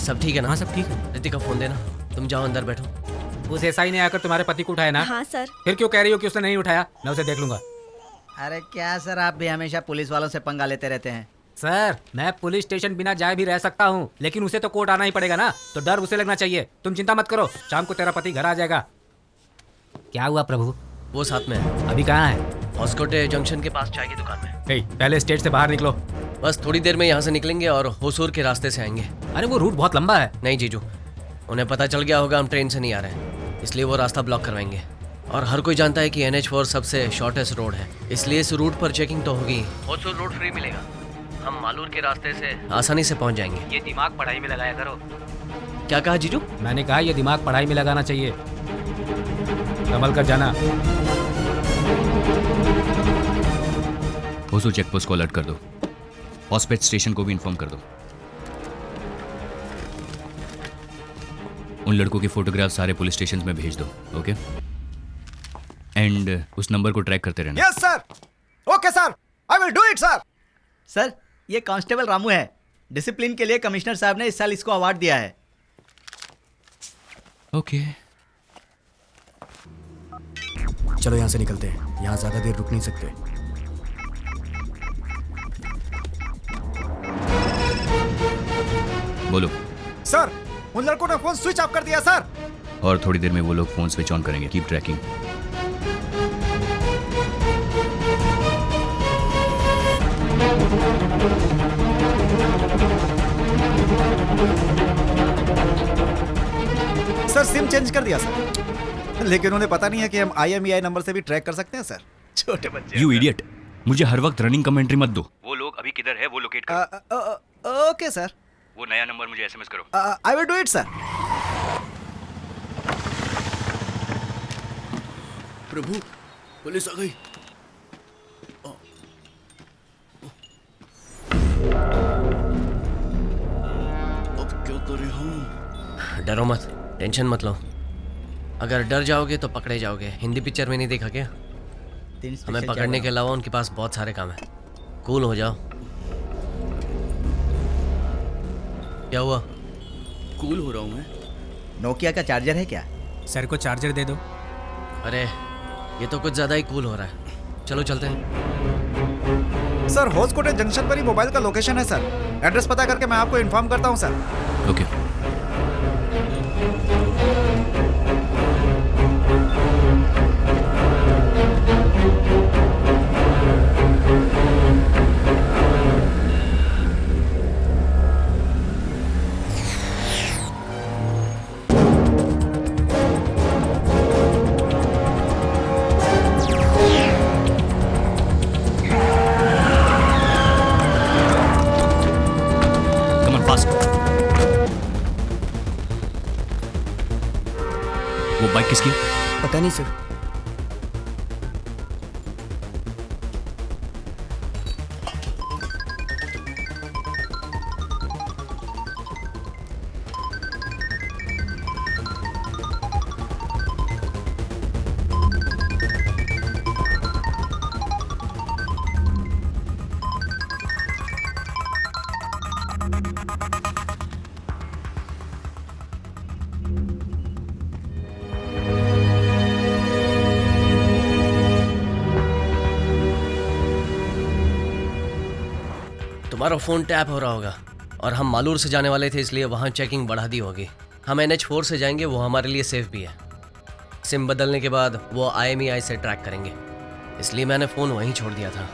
सब ठीक है ना? हाँ सब ठीक है। रितिका फोन देना, तुम जाओ अंदर बैठो। उस एसआई ने आकर तुम्हारे पति को उठाया ना? हाँ सर। फिर क्यों कह रही हो कि उसने नहीं उठाया? मैं उसे देख लूंगा। अरे क्या सर, आप भी हमेशा पुलिस वालों से पंगा लेते रहते हैं। सर, मैं पुलिस स्टेशन बिना जाए भी रह सकता हूँ, लेकिन उसे तो कोर्ट आना ही पड़ेगा ना, तो डर उसे लगना चाहिए। तुम चिंता मत करो, शाम को तेरा पति घर आ जाएगा। क्या हुआ प्रभु? वो साथ में है। अभी कहाँ है? हॉस्कोटे जंक्शन के पास चाय की दुकान में। पहले स्टेट से बाहर निकलो। बस थोड़ी देर में यहाँ से निकलेंगे और होसूर के रास्ते से आएंगे। अरे वो रूट बहुत लंबा है। नहीं जीजू, उन्हें पता चल गया होगा हम ट्रेन से नहीं आ रहे हैं, इसलिए वो रास्ता ब्लॉक करवाएंगे। और हर कोई जानता है कि NH4 सबसे शॉर्टेस्ट रोड है, इसलिए इस रूट पर चेकिंग तो होगी। होसुर रोड फ्री मिलेगा, हम मालूर के रास्ते से आसानी से पहुंच जाएंगे। ये दिमाग पढ़ाई में लगाया करो। क्या कहा जीजू? मैंने कहा ये दिमाग पढ़ाई में लगाना चाहिए। कमल कर जाना। होसुर चेकपोस्ट को अलर्ट कर दो, हॉस्पिटल स्टेशन को भी इन्फॉर्म कर दो। उन लड़कों के फोटोग्राफ सारे पुलिस स्टेशन में भेज दो, ओके? एंड उस नंबर को ट्रैक करते रहना। Yes sir, okay sir, I will do it sir. Sir, ये कांस्टेबल रामू है। डिसिप्लिन के लिए कमिश्नर साहब ने इस साल इसको अवार्ड दिया है। ओके। चलो यहाँ से निकलते हैं, यहाँ ज्यादा देर रुक नहीं सकते। बोलो। सर, उन लड़कों ने फोन स्विच ऑफ कर दिया सर। और थोड़ी देर में वो लोग फोन स्विच ऑन करेंगे। Keep trekking. Sir, SIM change कर दिया सर, लेकिन उन्हें पता नहीं है कि हम IMEI नंबर से भी ट्रैक कर सकते हैं सर। छोटे बच्चे। यू इडियट, मुझे हर वक्त रनिंग कमेंट्री मत दो। वो लोग अभी किधर है वो लोकेट करो। Okay sir. वो नया नंबर मुझे SMS करो। I will do it sir. Prabhu, police आ गई। अब क्या करें हम? डरो मत, टेंशन मत लो। अगर डर जाओगे तो पकड़े जाओगे। हिंदी पिक्चर में नहीं देखा क्या? हमें पकड़ने के अलावा उनके पास बहुत सारे काम है। कूल हो जाओ। क्या हुआ? कूल हो रहा हूँ मैं। नोकिया का चार्जर है क्या? सर को चार्जर दे दो। अरे ये तो कुछ ज्यादा ही कूल हो रहा है। चलो चलते हैं। सर, होसकोटे जंक्शन पर ही मोबाइल का लोकेशन है सर। एड्रेस पता करके मैं आपको इन्फॉर्म करता हूँ सर। ओके। वो बाइक किसकी? पता नहीं सर। तुम्हारा फ़ोन टैप हो रहा होगा और हम मालूर से जाने वाले थे, इसलिए वहाँ चेकिंग बढ़ा दी होगी। हम NH4 से जाएंगे, वो हमारे लिए सेफ भी है। सिम बदलने के बाद वो IMEI से ट्रैक करेंगे, इसलिए मैंने फ़ोन वहीं छोड़ दिया था।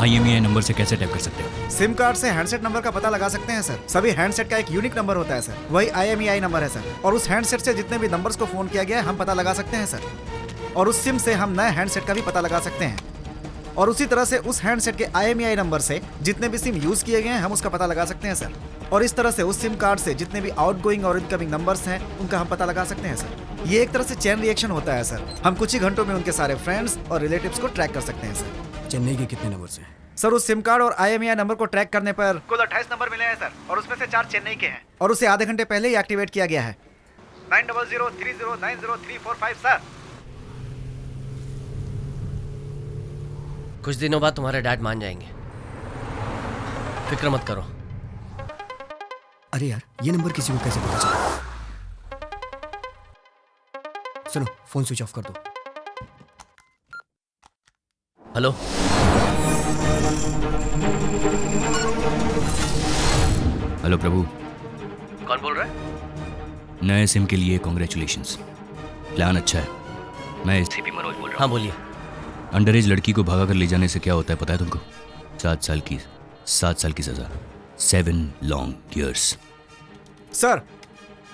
IMEI नंबर से कैसे टैप कर सकते हैं? सिम कार्ड से हैंडसेट नंबर का पता लगा सकते हैं सर। सभी हैंडसेट का एक यूनिक नंबर होता है सर, वही IMEI नंबर है सर। और उस हैंडसेट से जितने भी नंबर्स को फोन किया गया है हम पता लगा सकते हैं सर। और उस सिम से हम नए हैंडसेट का भी पता लगा सकते हैं। और उसी तरह से उस हैंडसेट के IMEI नंबर से जितने भी सिम यूज किए गए हैं हम उसका पता लगा सकते हैं सर। और इस तरह से उस सिम कार्ड से जितने भी आउटगोइंग और इनकमिंग नंबर्स हैं उनका हम पता लगा सकते हैं सर। ये एक तरह से चेन रिएक्शन होता है सर। हम कुछ ही घंटों में उनके सारे फ्रेंड्स और रिलेटिव्स को ट्रैक कर सकते हैं सर। चेन्नई के कितने नंबर से? सर, उस सिम कार्ड और IMEI नंबर को ट्रैक करने पर कुल 28 नंबर मिले हैं सर, और उसमें से 4 चेन्नई के हैं। और उसे आधे घंटे पहले ही एक्टिवेट किया गया है। 9003090345 सर। कुछ दिनों बाद तुम्हारे डैड मान जाएंगे, फिक्र मत करो। अरे यार, ये नंबर किसी को कैसे पता चला? सुनो, फोन स्विच ऑफ कर दो। हेलो, हेलो प्रभु। कौन बोल रहा है? नए सिम के लिए कॉन्ग्रेचुलेशंस। प्लान अच्छा है। मैं CP मनोज बोल रहा हूँ। हाँ बोलिए। अंडर एज लड़की को भगा कर ले जाने से क्या होता है पता है तुमको? 7 साल की सजा, 7 लॉन्ग ईयर्स। सर,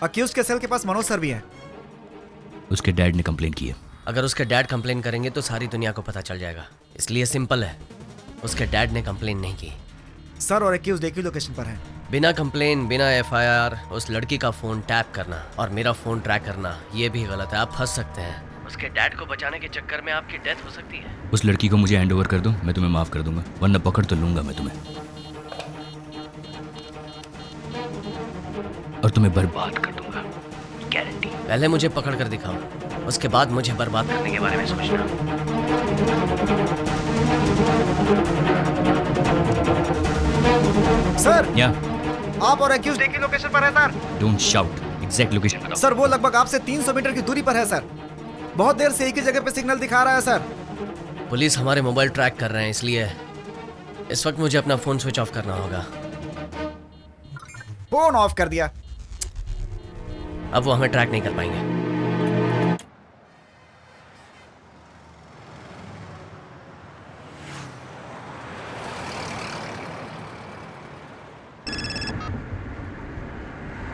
अक्यूज के सेल के पास मनोज सर भी हैं। उसके डैड ने कंप्लेन की है। अगर उसके डैड कंप्लेन करेंगे तो सारी दुनिया को पता चल जाएगा, इसलिए सिंपल है, उसके डैड ने कंप्लेन नहीं की। सर, और अक्यूज एक ही लोकेशन पर हैं। बिना कंप्लेन, बिना एफआईआर उस लड़की का फोन टैप करना और मेरा फोन ट्रैक करना, ये भी गलत है। आप फंस सकते हैं। उसके डैड को बचाने के चक्कर में आपकी डेथ हो सकती है। उस लड़की को मुझे हैंड ओवर कर दो, मैं तुम्हें माफ कर दूंगा, वरना पकड़ तो लूंगा मैं तुम्हें और तुम्हें बर्बाद कर दूंगा, गारंटी। पहले मुझे पकड़ कर दिखाओ, उसके बाद मुझे बर्बाद करने के बारे में सोचना। सर, या आप और अक्यूज एक ही लोकेशन पर है sir. Don't shout, exact location बताओ। सर, वो लगभग आपसे 300 मीटर की दूरी पर है सर। बहुत देर से एक ही जगह पे सिग्नल दिखा रहा है सर। पुलिस हमारे मोबाइल ट्रैक कर रहे हैं, इसलिए इस वक्त मुझे अपना फोन स्विच ऑफ करना होगा। फोन ऑफ कर दिया। अब वो हमें ट्रैक नहीं कर पाएंगे।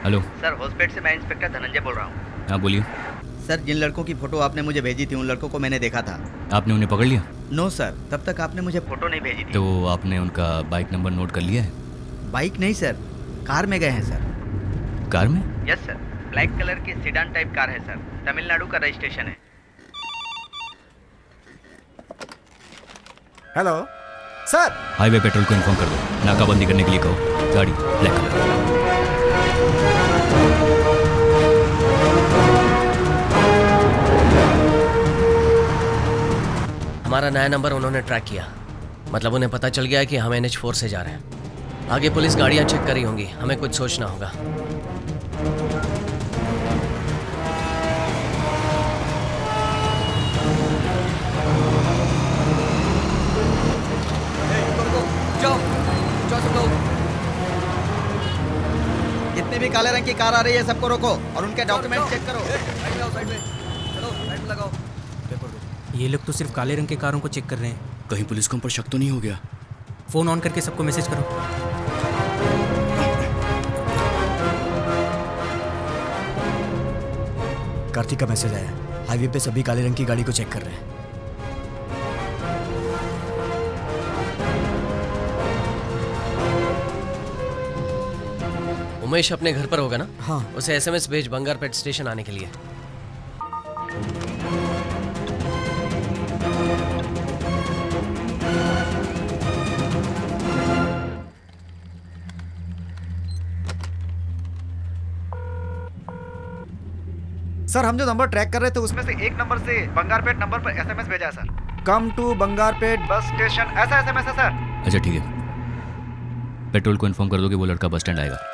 हेलो सर, हॉस्पिटल से मैं इंस्पेक्टर धनंजय बोल रहा हूँ। हाँ बोलिए। सर, जिन लड़कों की फोटो आपने मुझे भेजी थी उन लड़कों को मैंने देखा था। आपने उन्हें पकड़ लिया? नो सर, तब तक आपने मुझे फोटो नहीं भेजी थी। तो आपने उनका बाइक नंबर नोट कर लिया है? बाइक नहीं सर, कार में गए हैं सर। कार में? यस सर, ब्लैक कलर की सीडान टाइप कार है सर, तमिलनाडु का रजिस्ट्रेशन है। Hello sir. हाईवे पेट्रोल को इन्फॉर्म कर दो, नाकाबंदी करने के लिए कहो। गाड़ी ब्लैक कलर। हमारा नया नंबर उन्होंने ट्रैक किया, मतलब उन्हें पता चल गया कि हम NH4 से जा रहे हैं। आगे पुलिस गाड़ियां चेक करी होंगी, हमें कुछ सोचना होगा। जितने भी काले रंग की कार आ रही है सबको रोको और उनके डॉक्यूमेंट चेक करो। ये लोग तो सिर्फ काले रंग के कारों को चेक कर रहे हैं। कहीं पुलिस को हम पर शक तो नहीं हो गया? फोन ऑन करके सबको मैसेज करो। कार्तिक का मैसेज आया, हाईवे पे सभी काले रंग की गाड़ी को चेक कर रहे हैं। उमेश अपने घर पर होगा ना? हाँ। उसे SMS भेज बंगारपेट स्टेशन आने के लिए। सर, हम जो नंबर ट्रैक कर रहे थे उसमें से एक नंबर से बंगारपेट नंबर पर SMS भेजा है sir. Come to Bangarpet bus station, ऐसा SMS है सर। अच्छा ठीक है, पेट्रोल को इन्फॉर्म कर दो कि वो लड़का बस स्टैंड आएगा।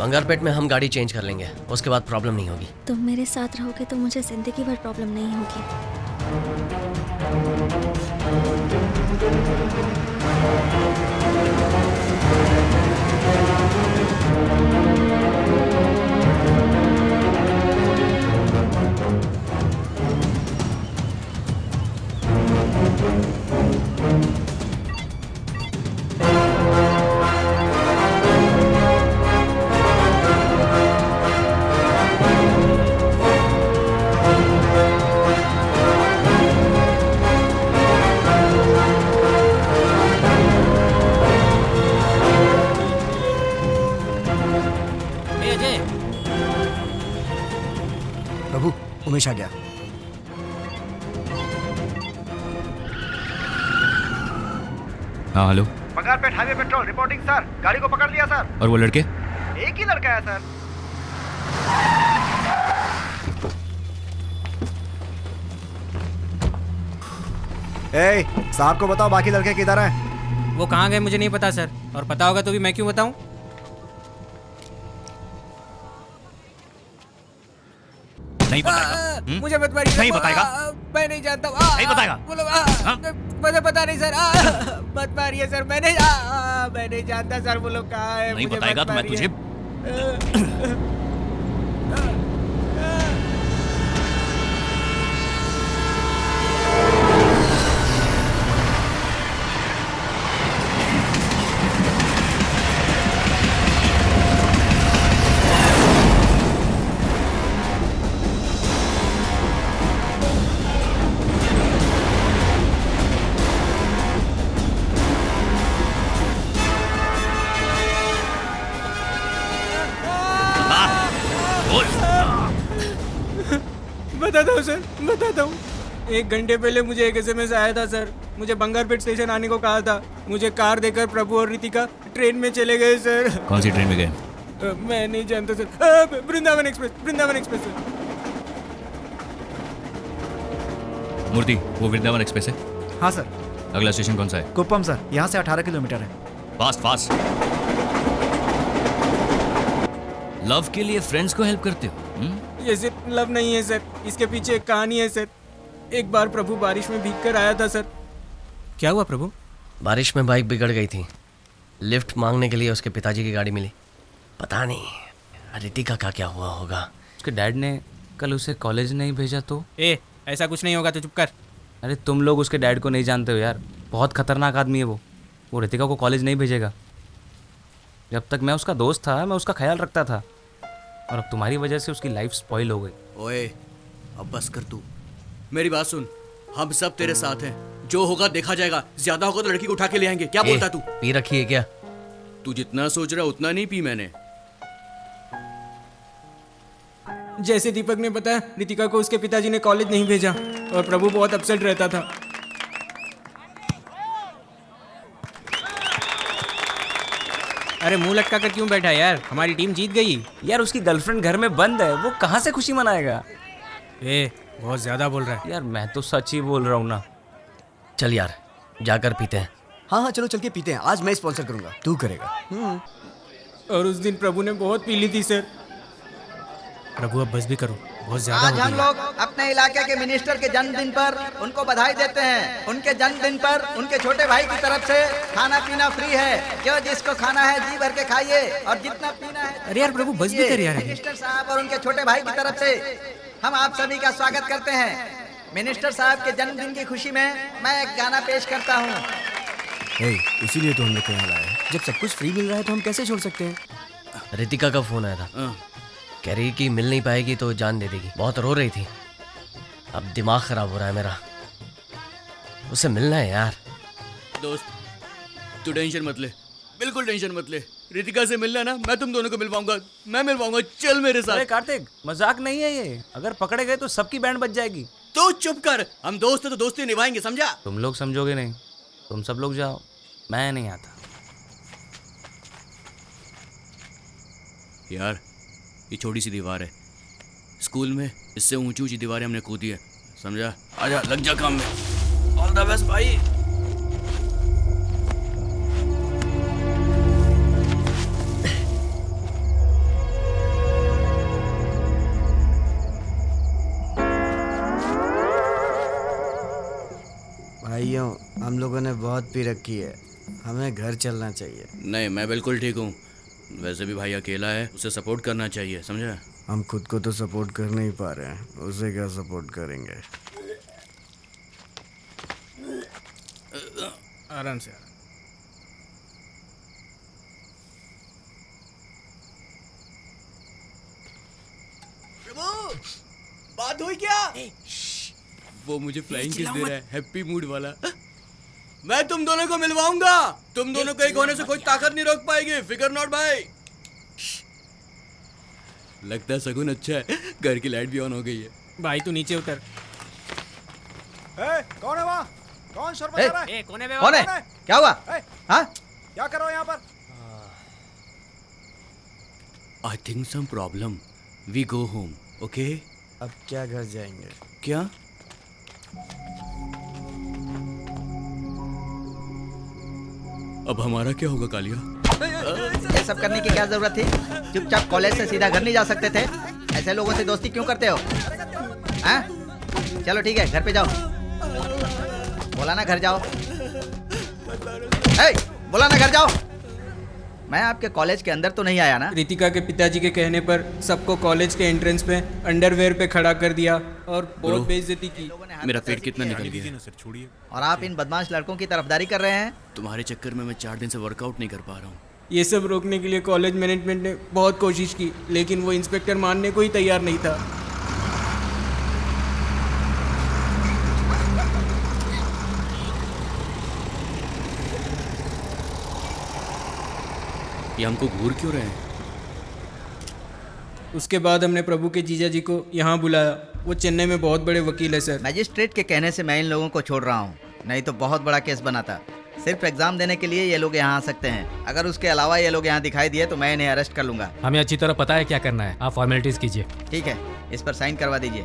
बंगारपेट में हम गाड़ी चेंज कर लेंगे, उसके बाद प्रॉब्लम नहीं होगी। तुम मेरे साथ रहोगे तो मुझे जिंदगी भर प्रॉब्लम नहीं होगी। प्रभु, उमेश आ गया। हाँ hello. Bangarpet highway petrol reporting sir, गाड़ी को पकड़ लिया सर। और वो लड़के? एक ही लड़का है सर। ए, साहब को बताओ बाकी लड़के किधर हैं? वो कहाँ गए मुझे नहीं पता सर, और पता होगा तो भी मैं क्यों बताऊं? नहीं बताएगा? मुझे मत मारिए। नहीं बताएगा? मैं नहीं जानता। नहीं बताएगा? बोलो। मुझे पता नहीं सर। मत मारिए सर। मैं नहीं जानता सर वो लोग कहाँ है। नहीं मुझे बताएगा मत तो मैं मारिए। तुझे बताता हूँ सर, बताता हूँ। 1 घंटे पहले मुझे एक SMS आया था सर। मुझे बंगारपेट स्टेशन आने को कहा था। मुझे कार देकर प्रभु और रितिका ट्रेन में चले गए सर। कौन सी ट्रेन में गए? मैं नहीं जानता sir. Vrindavan Express sir. Murthy, वो वृंदावन एक्सप्रेस है? हाँ सर। अगला स्टेशन कौन सा है? कुप्पम सर, यहाँ से 18 किलोमीटर है। Fast fast. लव के लिए फ्रेंड्स को हेल्प करते हो? ये सिर्फ लव नहीं है सर, इसके पीछे एक कहानी है सर। एक बार प्रभु बारिश में भीग कर आया था सर। क्या हुआ प्रभु? बारिश में बाइक बिगड़ गई थी। लिफ्ट मांगने के लिए उसके पिताजी की गाड़ी मिली। पता नहीं रितिका का क्या हुआ होगा। उसके डैड ने कल उसे कॉलेज नहीं भेजा तो? ऐसा कुछ नहीं होगा तो चुप कर। अरे तुम लोग उसके डैड को नहीं जानते हो यार, बहुत खतरनाक आदमी है वो रितिका को कॉलेज नहीं भेजेगा। जब तक मैं उसका दोस्त था मैं उसका ख्याल रखता था, और अब तुम्हारी वजह से उसकी लाइफ स्पॉइल हो गई। ओए अब बस कर तू, मेरी बात सुन। हम सब तेरे साथ हैं, जो होगा देखा जाएगा। ज्यादा होगा तो लड़की को उठा के ले आएंगे। क्या बोलता तू? पी रखी है क्या? तू जितना सोच रहा उतना नहीं पी मैंने। जैसे दीपक ने बताया, रितिका को उसके पिताजी ने कॉलेज नहीं भेजा और प्रभु बहुत अपसेट रहता था। अरे मुंह लटका कर क्यों बैठा यार? हमारी टीम जीत गई। यार उसकी गर्लफ्रेंड घर में बंद है, वो कहाँ से खुशी मनाएगा? बहुत ज्यादा बोल रहा है यार। मैं तो सच ही बोल रहा हूँ ना। चल यार जाकर पीते हैं। हाँ चलो चल के पीते हैं। आज मैं स्पॉन्सर करूंगा। तू करेगा? और उस दिन प्रभु ने बहुत पी ली थी सर। प्रभु अब बस भी करो, बहुत ज्यादा आज हम लोग अपने इलाके के मिनिस्टर के जन्मदिन पर उनको बधाई देते हैं। उनके जन्मदिन पर उनके छोटे भाई की तरफ से खाना पीना फ्री है। जो जिसको खाना है जी भर के खाइए और जितना पीना है। अरे यार प्रभु बस भी कर यार। मिनिस्टर साहब और उनके छोटे भाई की तरफ से हम आप सभी का स्वागत करते हैं। मिनिस्टर साहब के जन्मदिन की खुशी में मैं एक गाना पेश करता हूँ। इसीलिए तो हम लोग यहाँ लाए। जब सब कुछ फ्री मिल रहा है तो हम कैसे छोड़ सकते हैं? रितिका का फोन आया था, कह रही कि मिल नहीं पाएगी तो जान दे देगी। बहुत रो रही थी। अब दिमाग खराब हो रहा है मेरा। उसे मिलना है यार। दोस्त तू टेंशन मत ले, बिल्कुल टेंशन मत ले। रितिका से मिलना ना, मैं तुम दोनों को मिल पाऊंगा। मैं मिल पाऊंगा, चल मेरे साथ। अरे कार्तिक मजाक नहीं है ये। अगर पकड़े गए तो सबकी बैंड बज जाएगी। तो चुप कर, हम दोस्त हैं तो दोस्ती निभाएंगे, समझा? तुम लोग समझोगे नहीं, तुम सब लोग जाओ, मैं नहीं आता। यार ये छोटी सी दीवार है, स्कूल में इससे ऊंची ऊंची दीवारें हमने कूदी है, समझा? आजा लग जा काम में। ऑल द बेस्ट भाई। भाइयों हम लोगों ने बहुत पी रखी है, हमें घर चलना चाहिए। नहीं मैं बिल्कुल ठीक हूँ। वैसे भी भाई अकेला है, उसे सपोर्ट करना चाहिए, समझा? हम खुद को तो सपोर्ट कर नहीं पा रहे हैं, उसे क्या सपोर्ट करेंगे? आराम से। प्रभु बात हुई क्या? वो मुझे फ्लाइंग किस दे रहा है, हैप्पी मूड वाला। मैं तुम दोनों को मिलवाऊंगा। तुम दोनों को एक होने से कोई ताकत नहीं रोक पाएगी, फिकर नॉट भाई। लगता है सगुन अच्छा है, घर की लाइट भी ऑन हो गई है। भाई तू नीचे उतर। कौन है वहाँ? कौन शोर मचा रहा है? कौन है? कौन है? क्या हुआ? हाँ? क्या कर रहे हो यहाँ पर? I think some problem, we go home, okay? अब क्या घर जाएंगे? क्या? अब हमारा क्या होगा कालिया? ये सब करने की क्या जरूरत थी? चुपचाप कॉलेज से सीधा घर नहीं जा सकते थे? ऐसे लोगों से दोस्ती क्यों करते हो? हाँ? चलो ठीक है, घर पे जाओ। बोला ना घर जाओ। बोला ना घर जाओ। मैं आपके कॉलेज के अंदर तो नहीं आया ना? रितिका के पिताजी के कहने पर सबको कॉलेज के एंट्रेंस पे अंडरवेयर पे खड़ा कर दिया और बहुत बेइज्जती की। मेरा पेट कितना निकल गया। और आप इन बदमाश लड़कों की तरफदारी कर रहे हैं? तुम्हारे चक्कर में मैं 4 दिन से वर्कआउट नहीं कर पा रहा हूँ। ये सब रोकने के लिए कॉलेज मैनेजमेंट ने बहुत कोशिश की, लेकिन वो इंस्पेक्टर मानने को ही तैयार नहीं था। ये हमको घूर क्यों रहे हैं? उसके बाद हमने प्रभु के जीजा जी को यहाँ बुलाया। वो चेन्नई में बहुत बड़े वकील है सर। मैजिस्ट्रेट के कहने से मैं इन लोगों को छोड़ रहा हूँ, नहीं तो बहुत बड़ा केस बनाता। सिर्फ एग्जाम देने के लिए ये लोग यहाँ आ सकते हैं। अगर उसके अलावा ये लोग यहाँ दिखाई दिए तो मैं इन्हें अरेस्ट कर लूंगा। हमें अच्छी तरह पता है क्या करना है, आप फॉर्मेलिटीज कीजिए। ठीक है, इस पर साइन करवा दीजिए।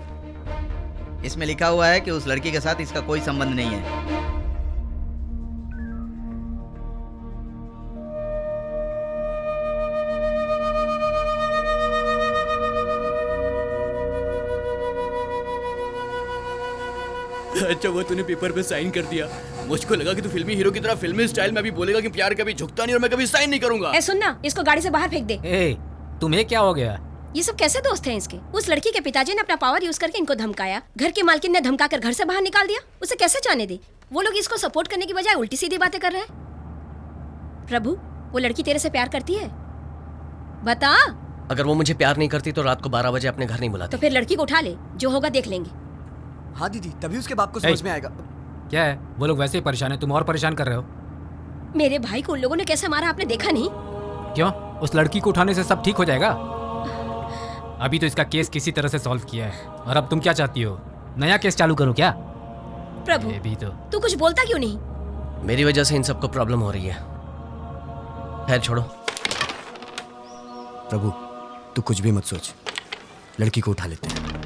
इसमें लिखा हुआ है कि उस लड़की के साथ इसका कोई संबंध नहीं है। अच्छा वो तूने पेपर पे साइन कर दिया। मुझको लगा कि तू फिल्मी हीरो की तरह फिल्मी स्टाइल में अभी बोलेगा कि प्यार कभी झुकता नहीं और मैं कभी साइन नहीं करूंगा। ए सुन ना, इसको गाड़ी से बाहर फेंक दे। तुम्हें क्या हो गया? ये सब कैसे दोस्त हैं इसके? उस लड़की के पिताजी ने अपना पावर यूज करके इनको धमकाया, घर की मालकिन ने धमकाकर घर से बाहर निकाल दिया। उसे कैसे जाने दे? वो लोग इसको सपोर्ट करने की बजाय उल्टी सीधी बातें कर रहे हैं। प्रभु, वो लड़की तेरे से प्यार करती है? बता। अगर वो मुझे प्यार नहीं करती तो रात को 12 बजे अपने घर नहीं बुलाती। तो फिर लड़की को उठा ले, जो होगा देख लेंगे। हाँ दीदी, तभी उसके बाप को समझ में आएगा। क्या है, वो लोग वैसे ही परेशान है, तुम और परेशान कर रहे हो। मेरे भाई को उन लोगों ने कैसे मारा आपने देखा नहीं? क्यों? उस लड़की को उठाने से सब ठीक हो जाएगा? अभी तो इसका केस किसी तरह से सॉल्व किया है, और अब तुम क्या चाहती हो, नया केस चालू करूं क्या? प्रभु, भी तो तू कुछ बोलता क्यों नहीं? मेरी वजह से इन सबको प्रॉब्लम हो रही है। खैर छोड़ो। प्रभु, तू कुछ भी मत सोच, लड़की को उठा लेते हैं।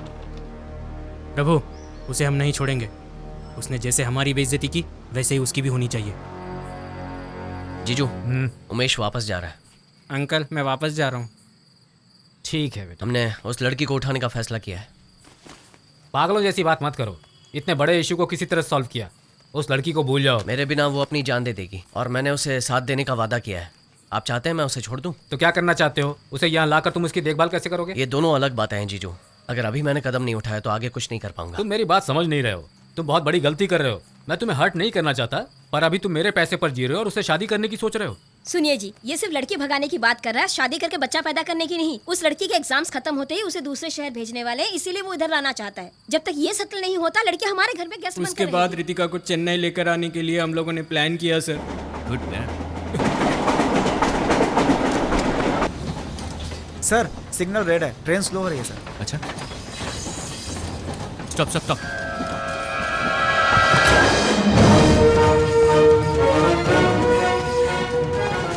प्रभु, उसे हम नहीं छोड़ेंगे। उसने जैसे हमारी बेइज्जती की वैसे ही उसकी भी होनी चाहिए। जीजू, उमेश वापस जा रहा है। अंकल, मैं वापस जा रहा हूँ। ठीक है बेटा। हमने उस लड़की को उठाने का फैसला किया है। पागलों जैसी बात मत करो, इतने बड़े इशू को किसी तरह सॉल्व किया। उस लड़की को भूल जाओ। मेरे बिना वो अपनी जान दे देगी और मैंने उसे साथ देने का वादा किया है। आप चाहते हैं मैं उसे छोड़ दूं? तो क्या करना चाहते हो? उसे यहाँ लाकर तुम उसकी देखभाल कैसे करोगे? ये दोनों अलग बातें हैं जीजू। अगर अभी मैंने कदम नहीं उठाया तो आगे कुछ नहीं कर पाऊंगा। तुम मेरी बात समझ नहीं रहे हो, तुम बहुत बड़ी गलती कर रहे हो। मैं तुम्हें हर्ट नहीं करना चाहता, पर अभी तुम मेरे पैसे पर जी रहे हो और उससे शादी करने की सोच रहे हो। सुनिए जी, ये सिर्फ लड़की भगाने की बात कर रहा है, शादी करके बच्चा पैदा करने की नहीं। उस लड़की के एग्जाम्स खत्म होते ही उसे दूसरे शहर भेजने वाले हैं, इसीलिए वो इधर लाना चाहता है। जब तक ये सेटल नहीं होता, लड़की हमारे घर में गेस्ट बनकर उसके बाद रितिका को चेन्नई लेकर आने के लिए हम लोगों ने प्लान किया sir. Good plan. Sir, signal red है, ट्रेन स्लो हो रही है सर। अच्छा, स्टॉप स्टॉप स्टॉप।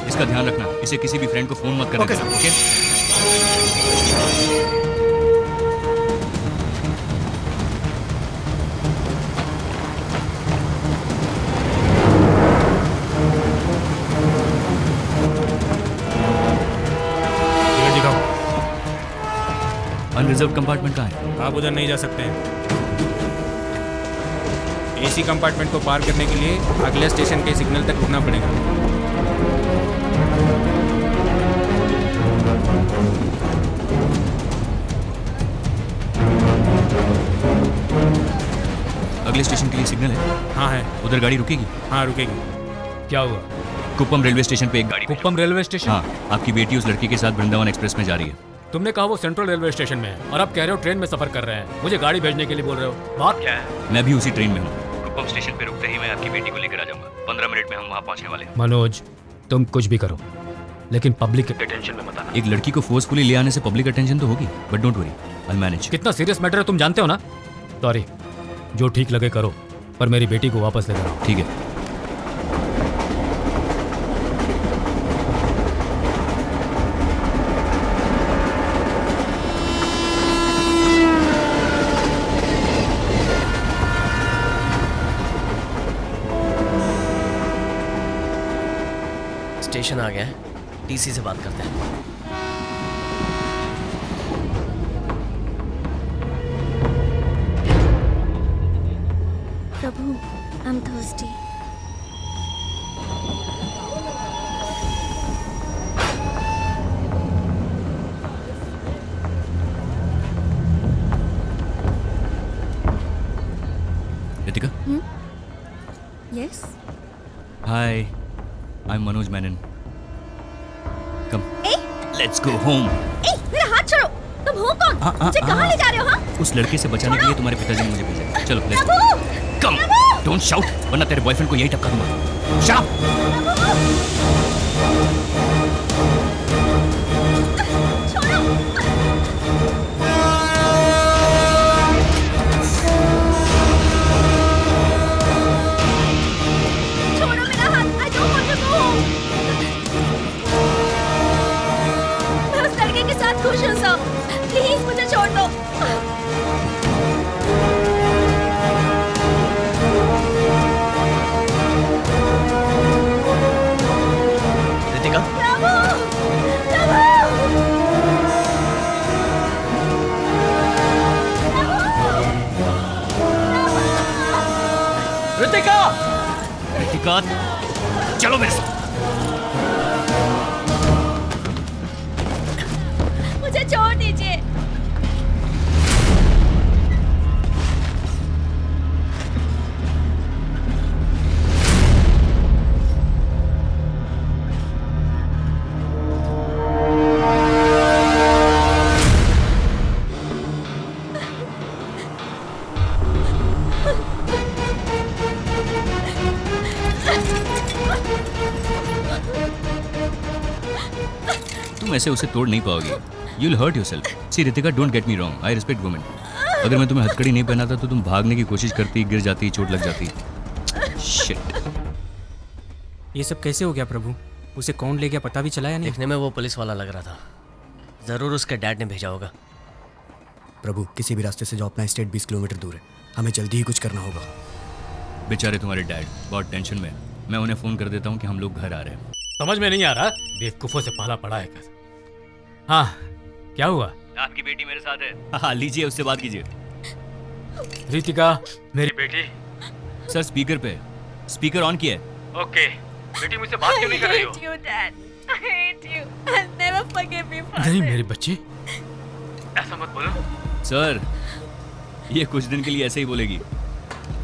इसका ध्यान रखना, इसे किसी भी फ्रेंड को फोन मत करना। ओके? अनरिजर्व कंपार्टमेंट कहाँ है? आप उधर नहीं जा सकते हैं। एसी कंपार्टमेंट को पार करने के लिए अगले स्टेशन के सिग्नल तक रुकना पड़ेगा। अगले स्टेशन के लिए सिग्नल है? हाँ है। उधर गाड़ी रुकेगी? हाँ रुकेगी। क्या हुआ? कुप्पम रेलवे स्टेशन पे एक गाड़ी। Kuppam railway station? हाँ, आपकी बेटी उस लड़की के साथ वृंदावन एक्सप्रेस में जा रही है। तुमने कहा वो सेंट्रल रेलवे स्टेशन में है और अब कह रहे हो ट्रेन में सफर कर रहे हैं। मुझे गाड़ी भेजने के लिए बोल रहे हो, बात क्या है? मैं भी उसी ट्रेन में हूँ। कुप्पम स्टेशन पे रुकते ही मैं आपकी बेटी को लेकर आ जाऊंगा। 15 मिनट में हम वहाँ पहुँचने वाले हैं। मनोज, तुम कुछ भी करो, लेकिन पब्लिक के अटेंशन में मत आना। एक लड़की को फोर्सफुली ले आने से पब्लिक अटेंशन तो होगी, but don't worry, I manage. कितना सीरियस मैटर है तुम जानते हो ना? सॉरी, जो ठीक लगे करो, पर मेरी बेटी को वापस लेकर आओ। ठीक है। स्टेशन आ गया है, टीसी से बात करते हैं। Prabhu, I am thirsty. Ritika, yes, hi, I am Manoj Menon. Come, eh, let's go home. ए, मेरा हाथ छोड़ो। तुम हो कौन? मुझे कहाँ ले जा रहे हो? हाँ? उस लड़के से बचाने के लिए तुम्हारे पिताजी ने मुझे भेजा। चलो let's Prabhu, go. Come, don't shout वरना तेरे बॉयफ्रेंड को यही टपका दूंगा। शाउट। छोड़ो मेरा हाथ। I don't want to go home. मैं उस लड़के के साथ खुश हूँ सर। प्लीज मुझे छोड़ दो। रितिका, प्रभु, प्रभु, रितिका, रितिका, चलो मेरे साथ। मुझे छोड़ दीजिए। तुम ऐसे उसे तोड़ नहीं पाओगी। You'll hurt yourself. See Ritika, don't get me wrong. I respect women. अगर मैं तुम्हें हथकड़ी नहीं पहनाता तो तुम भागने की कोशिश करती, गिर जाती, चोट लग जाती। Shit. ये सब कैसे हो गया प्रभु? उसे कौन ले गया पता भी चला या नहीं? देखने में वो पुलिस वाला लग रहा था। जरूर उसके डैड ने भेजा होगा। प्रभु, किसी भी रास्ते से जो अपना स्टेट 20 किलोमीटर दूर है, हमें जल्दी ही कुछ करना होगा। बेचारे तुम्हारे डैड बहुत टेंशन में। मैं उन्हें फोन कर देता हूँ कि हम लोग घर आ रहे हैं। समझ में नहीं आ रहा, बेवकूफों से पाला पड़ा है कर। हाँ, क्या हुआ? आपकी बेटी मेरे साथ है। हाँ, लीजिए, उससे बात कीजिए। रितिका, मेरी बेटी। सर स्पीकर पे, स्पीकर ऑन किया है। ओके, बेटी मुझसे बात क्यों नहीं कर रही हो? you, Dad. I hate you. I'll never forgive you for नहीं this. मेरी बच्ची, ऐसा मत बोलो। सर, ये कुछ दिन के लिए ऐसे ही बोलेगी।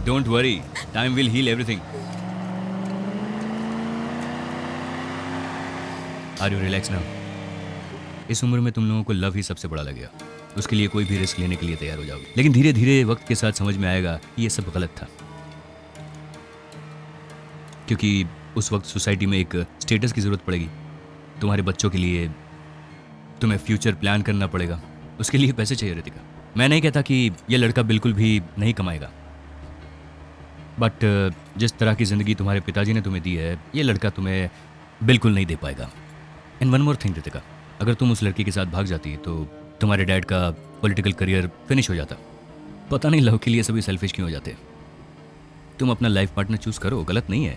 Don't worry, time will heal everything. Are you relax now? इस उम्र में तुम लोगों को लव ही सबसे बड़ा लगेगा। उसके लिए कोई भी रिस्क लेने के लिए तैयार हो जाओगे। लेकिन धीरे धीरे वक्त के साथ समझ में आएगा कि ये सब गलत था, क्योंकि उस वक्त सोसाइटी में एक स्टेटस की ज़रूरत पड़ेगी। तुम्हारे बच्चों के लिए तुम्हें फ्यूचर प्लान करना पड़ेगा। उसके लिए पैसे चाहिए रितिका। मैं नहीं कहता कि ये लड़का बिल्कुल भी नहीं कमाएगा, बट जिस तरह की ज़िंदगी तुम्हारे पिताजी ने तुम्हें दी है, ये लड़का तुम्हें बिल्कुल नहीं दे पाएगा। And one more thing Ritika, अगर तुम उस लड़की के साथ भाग जाती तो तुम्हारे डैड का पॉलिटिकल करियर फिनिश हो जाता। पता नहीं लव के लिए सभी सेल्फिश क्यों हो जाते। तुम अपना लाइफ पार्टनर चूज करो, गलत नहीं है,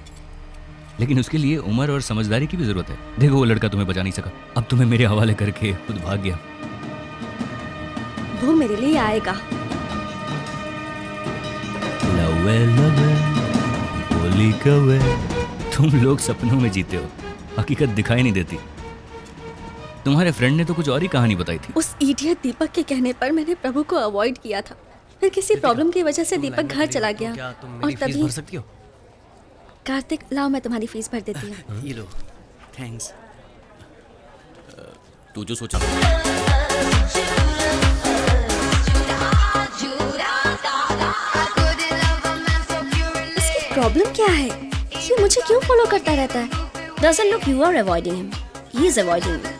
लेकिन उसके लिए उम्र और समझदारी की भी जरूरत है। देखो, वो लड़का तुम्हें बचा नहीं सका, अब तुम्हें मेरे हवाले करके खुद भाग गया। वो मेरे लिए आएगा। लवे लवे बोली कवे, तुम लोग सपनों में जीते हो, हकीकत दिखाई नहीं देती। तुम्हारे फ्रेंड ने तो कुछ और ही कहानी बताई थी। उस इडियट दीपक के कहने पर मैंने प्रभु को अवॉइड किया था। फिर किसी प्रॉब्लम की वजह से दीपक घर चला गया क्या तुम और मेरी फीस तभी भर सकती हो? कार्तिक, लाओ मैं तुम्हारी फीस भर देती हूँ। ये लो। थैंक्स। तू जो सोचा। इसकी प्रॉब्लम क्या है? ये मुझे क्यों फॉलो करता रहता है? Doesn't look you are avoiding him. He is avoiding you.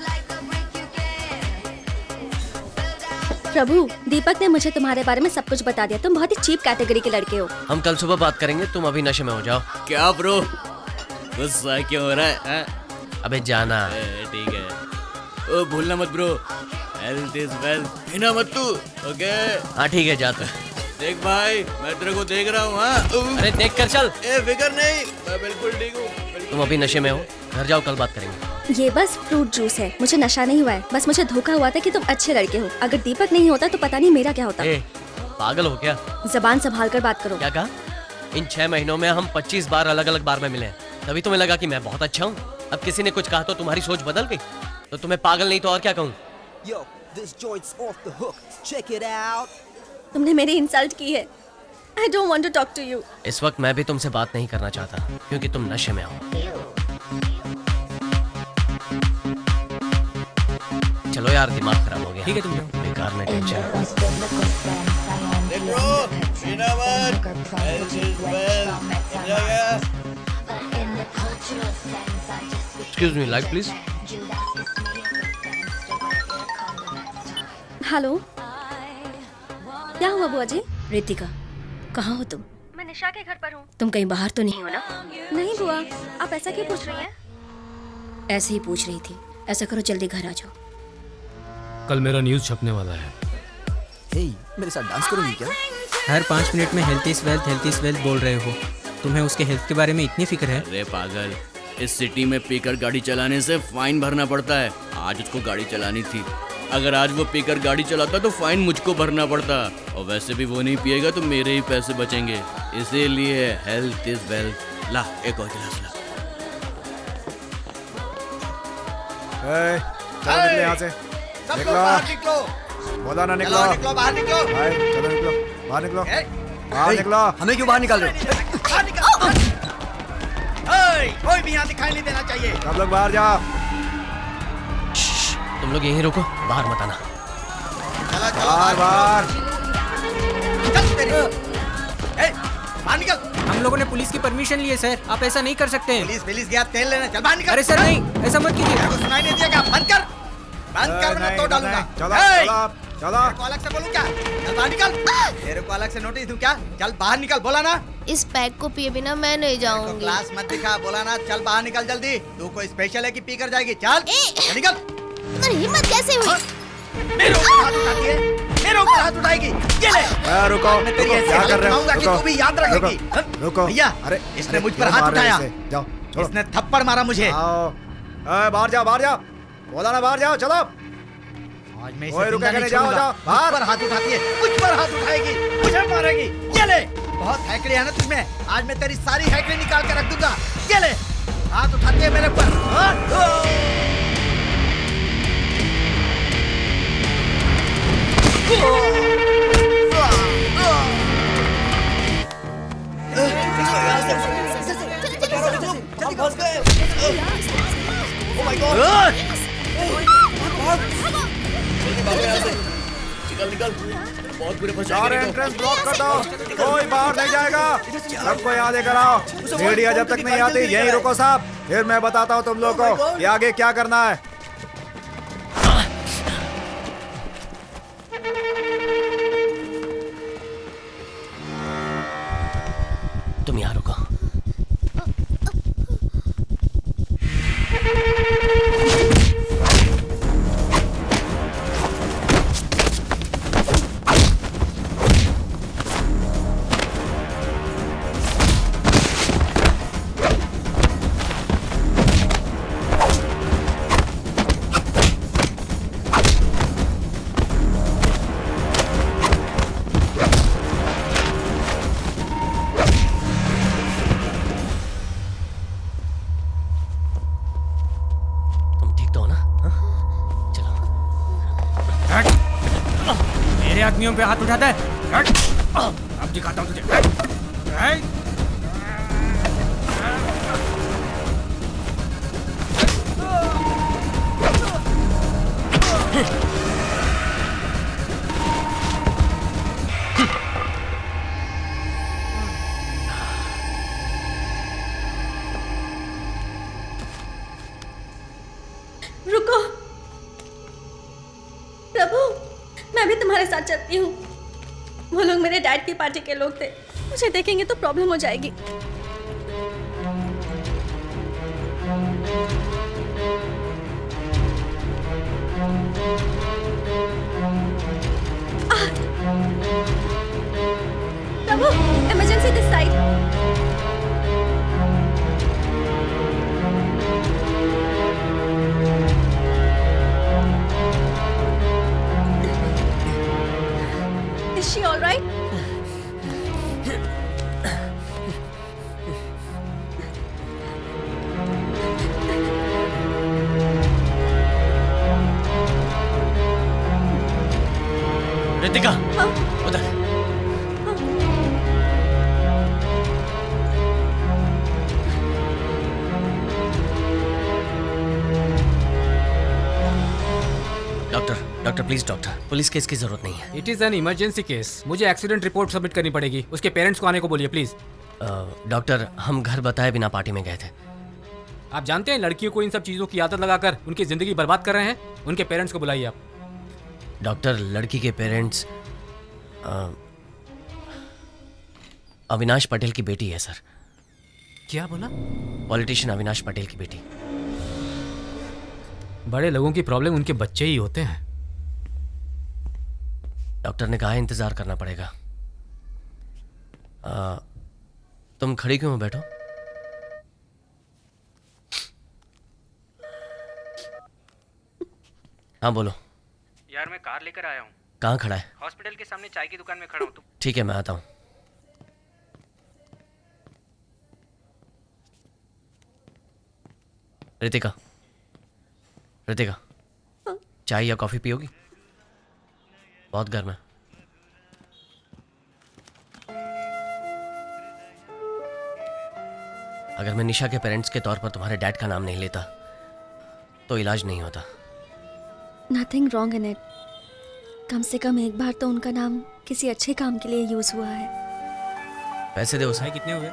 प्रभु, दीपक ने मुझे तुम्हारे बारे में सब कुछ बता दिया। तुम बहुत ही चीप कैटेगरी के लड़के हो। हम कल सुबह बात करेंगे, तुम अभी नशे में हो जाओ। क्या ब्रो, गुस्सा क्यों हो रहा है? अबे जाना। ठीक है। ओ भूलना मत ब्रो, हेल्थ इज वेल्थ। पीना मत तू, ओके? हाँ ठीक है, जाते। देख भाई, मैं तेरे को देख रहा हूँ। हाँ, अरे देख कर चल। ए फिकर नहीं, मैं बिल्कुल ठीक हूँ। तुम अभी नशे में हो, घर जाओ, कल बात करेंगे। ये बस फ्रूट जूस है, मुझे नशा नहीं हुआ है। बस मुझे धोखा हुआ था कि तुम अच्छे लड़के हो। अगर दीपक नहीं होता तो पता नहीं मेरा क्या होता। पागल हो क्या? जबान संभाल कर बात करो। क्या कहा? इन 6 महीनों में हम 25 बार अलग अलग बार में मिले हैं, तभी तुम्हें लगा कि मैं बहुत अच्छा हूँ। अब किसी ने कुछ कहा तो तुम्हारी सोच बदल गई, तो तुम्हें पागल नहीं तो और क्या कहूँ। तुमने मेरी इंसल्ट की है। I don't want to talk to you. इस वक्त मैं भी तुमसे बात नहीं करना चाहता क्योंकि तुम नशे में हो। चलो यार, दिमाग खराब हो गया। ठीक है, तुम जाओ। बेकार में tension. Excuse me, light please. Hello, क्या हुआ बुआ जी? रितिका, कहाँ हो तुम? मैं निशा के घर पर हूँ। तुम कहीं बाहर तो नहीं हो ना? नहीं बुआ, आप ऐसा क्यों पूछ रही हैं? ऐसे ही पूछ रही थी। ऐसा करो, जल्दी घर आ जाओ। कल मेरा न्यूज़ छपने वाला है। मेरे साथ डांस करोगी क्या? हर 5 मिनट में हेल्थ इज वेल्थ बोल रहे हो। तुम्हें उसके हेल्थ के बारे में इतनी फिक्र है? अरे पागल, इस सिटी में पीकर गाड़ी चलाने से फाइन भरना पड़ता है। आज उसको गाड़ी चलानी थी। अगर आज वो पीकर गाड़ी चलाता तो फाइन मुझको भरना पड़ता, और वैसे भी वो नहीं पिएगा तो मेरे ही पैसे बचेंगे। इसीलिए हेल्थ इज वेल्थ। ला, एक और गिलास ला। चलो यहाँ से निकलो, निकलो, बोला ना निकलो, निकलो, बाहर निकलो। भाई चलो निकलो, बाहर निकलो, बाहर निकलो। हमें क्यों बाहर निकाल रहे हो? कोई भी यहाँ दिखाई नहीं देना चाहिए। सब लोग बाहर जाओ। तुम लोग यहीं रुको, बाहर मत आना। बाहर बाहर। बाहर निकल। हम लोगों ने पुलिस की परमिशन ली है सर, आप ऐसा नहीं कर सकते हैं। पुलिस गया तेल लेने, चल बाहर निकल। अरे सर नहीं, ऐसा मत कीजिए। तेरे को सुनाई नहीं दिया क्या? बंद कर, मैं तो डालूंगा। चलो चलो, तेरे को अलग से बोलूं क्या? चल बाहर निकल। तेरे को अलग से नोटिस दूं क्या? चल बाहर निकल, बोला ना। इस पैक को पिए बिना मैं नहीं जाऊंगी। क्लास मत दिखा, बोला ना। चल बाहर निकल जल्दी। तू कोई स्पेशल है कि पी कर जाएगी? चल निकल। तुम्हारी हिम्मत कैसे हुई? मेरे ऊपर हाथ उठाती है, मेरे ऊपर हाथ उठाएगी। ये ले। रुको, मैं तेरी ऐसी क्या कर रहे हो? हालत बनाऊंगा कि तू भी याद रखेगी। रुको भैया, अरे इसने मुझ पर हाथ उठाया। जाओ, इसने थप्पड़ मारा मुझे। बाहर जाओ, बाहर जाओ, बोला ना बाहर जाओ। चलो आज मैं ओए, रुका नहीं, जाओ जाओ बाहर। पर हाथ उठाती है, मुझ पर हाथ उठाएगी, मुझे मारेगी। ये ले, बहुत हैकड़ी है ना तुझमें। आज मैं तेरी सारी हैकड़ी निकाल के रख दूंगा। ये ले, हाथ उठाती है मेरे ऊपर। बहुत बुरे फंस सारे एंट्रेंस ब्लॉक कर दो, कोई बाहर नहीं जाएगा। सबको याद कराओ, मीडिया जब तक नहीं आती यहीं रुको साहब, फिर मैं बताता हूँ तुम लोगों को कि आगे क्या करना है। तुम यहाँ रुको। मेरे आदमियों पे हाथ उठाता है। अब दिखाता हूँ तुझे। रुको प्रभु, मैं भी तुम्हारे साथ चलती हूँ। वो लोग मेरे डैड की पार्टी के लोग थे, मुझे देखेंगे तो प्रॉब्लम हो जाएगी। Prabhu, emergency this side. Is she all right? Ritika, उधर। Doctor please doctor, police case की जरूरत नहीं है। It is an emergency case. मुझे एक्सीडेंट रिपोर्ट सबमिट करनी पड़ेगी। उसके पेरेंट्स को आने को बोलिए प्लीज। डॉक्टर, हम घर बताए बिना पार्टी में गए थे। आप जानते हैं लड़कियों को इन सब चीजों की आदत लगाकर उनकी जिंदगी बर्बाद कर रहे हैं। उनके पेरेंट्स को बुलाइए आप। डॉक्टर, लड़की के पेरेंट्स अविनाश पटेल की बेटी है सर। क्या बोला? पॉलिटिशियन अविनाश पटेल की बेटी। बड़े लोगों की प्रॉब्लम उनके बच्चे ही होते हैं। डॉक्टर ने कहा है इंतजार करना पड़ेगा। तुम खड़ी क्यों हो? बैठो। हाँ बोलो। यार मैं कार लेकर आया हूँ। कहाँ खड़ा है? हॉस्पिटल के सामने चाय की दुकान में खड़ा हूँ। ठीक है, मैं आता हूँ। रितिका, रितिका, चाय या कॉफी पियोगी? बहुत गर्म है। अगर मैं निशा के पेरेंट्स के तौर पर तुम्हारे डैड का नाम नहीं लेता तो इलाज नहीं होता। Nothing wrong in it. कम से कम एक बार तो उनका नाम किसी अच्छे काम के लिए यूज हुआ है। पैसे दे उसे। कितने हुए?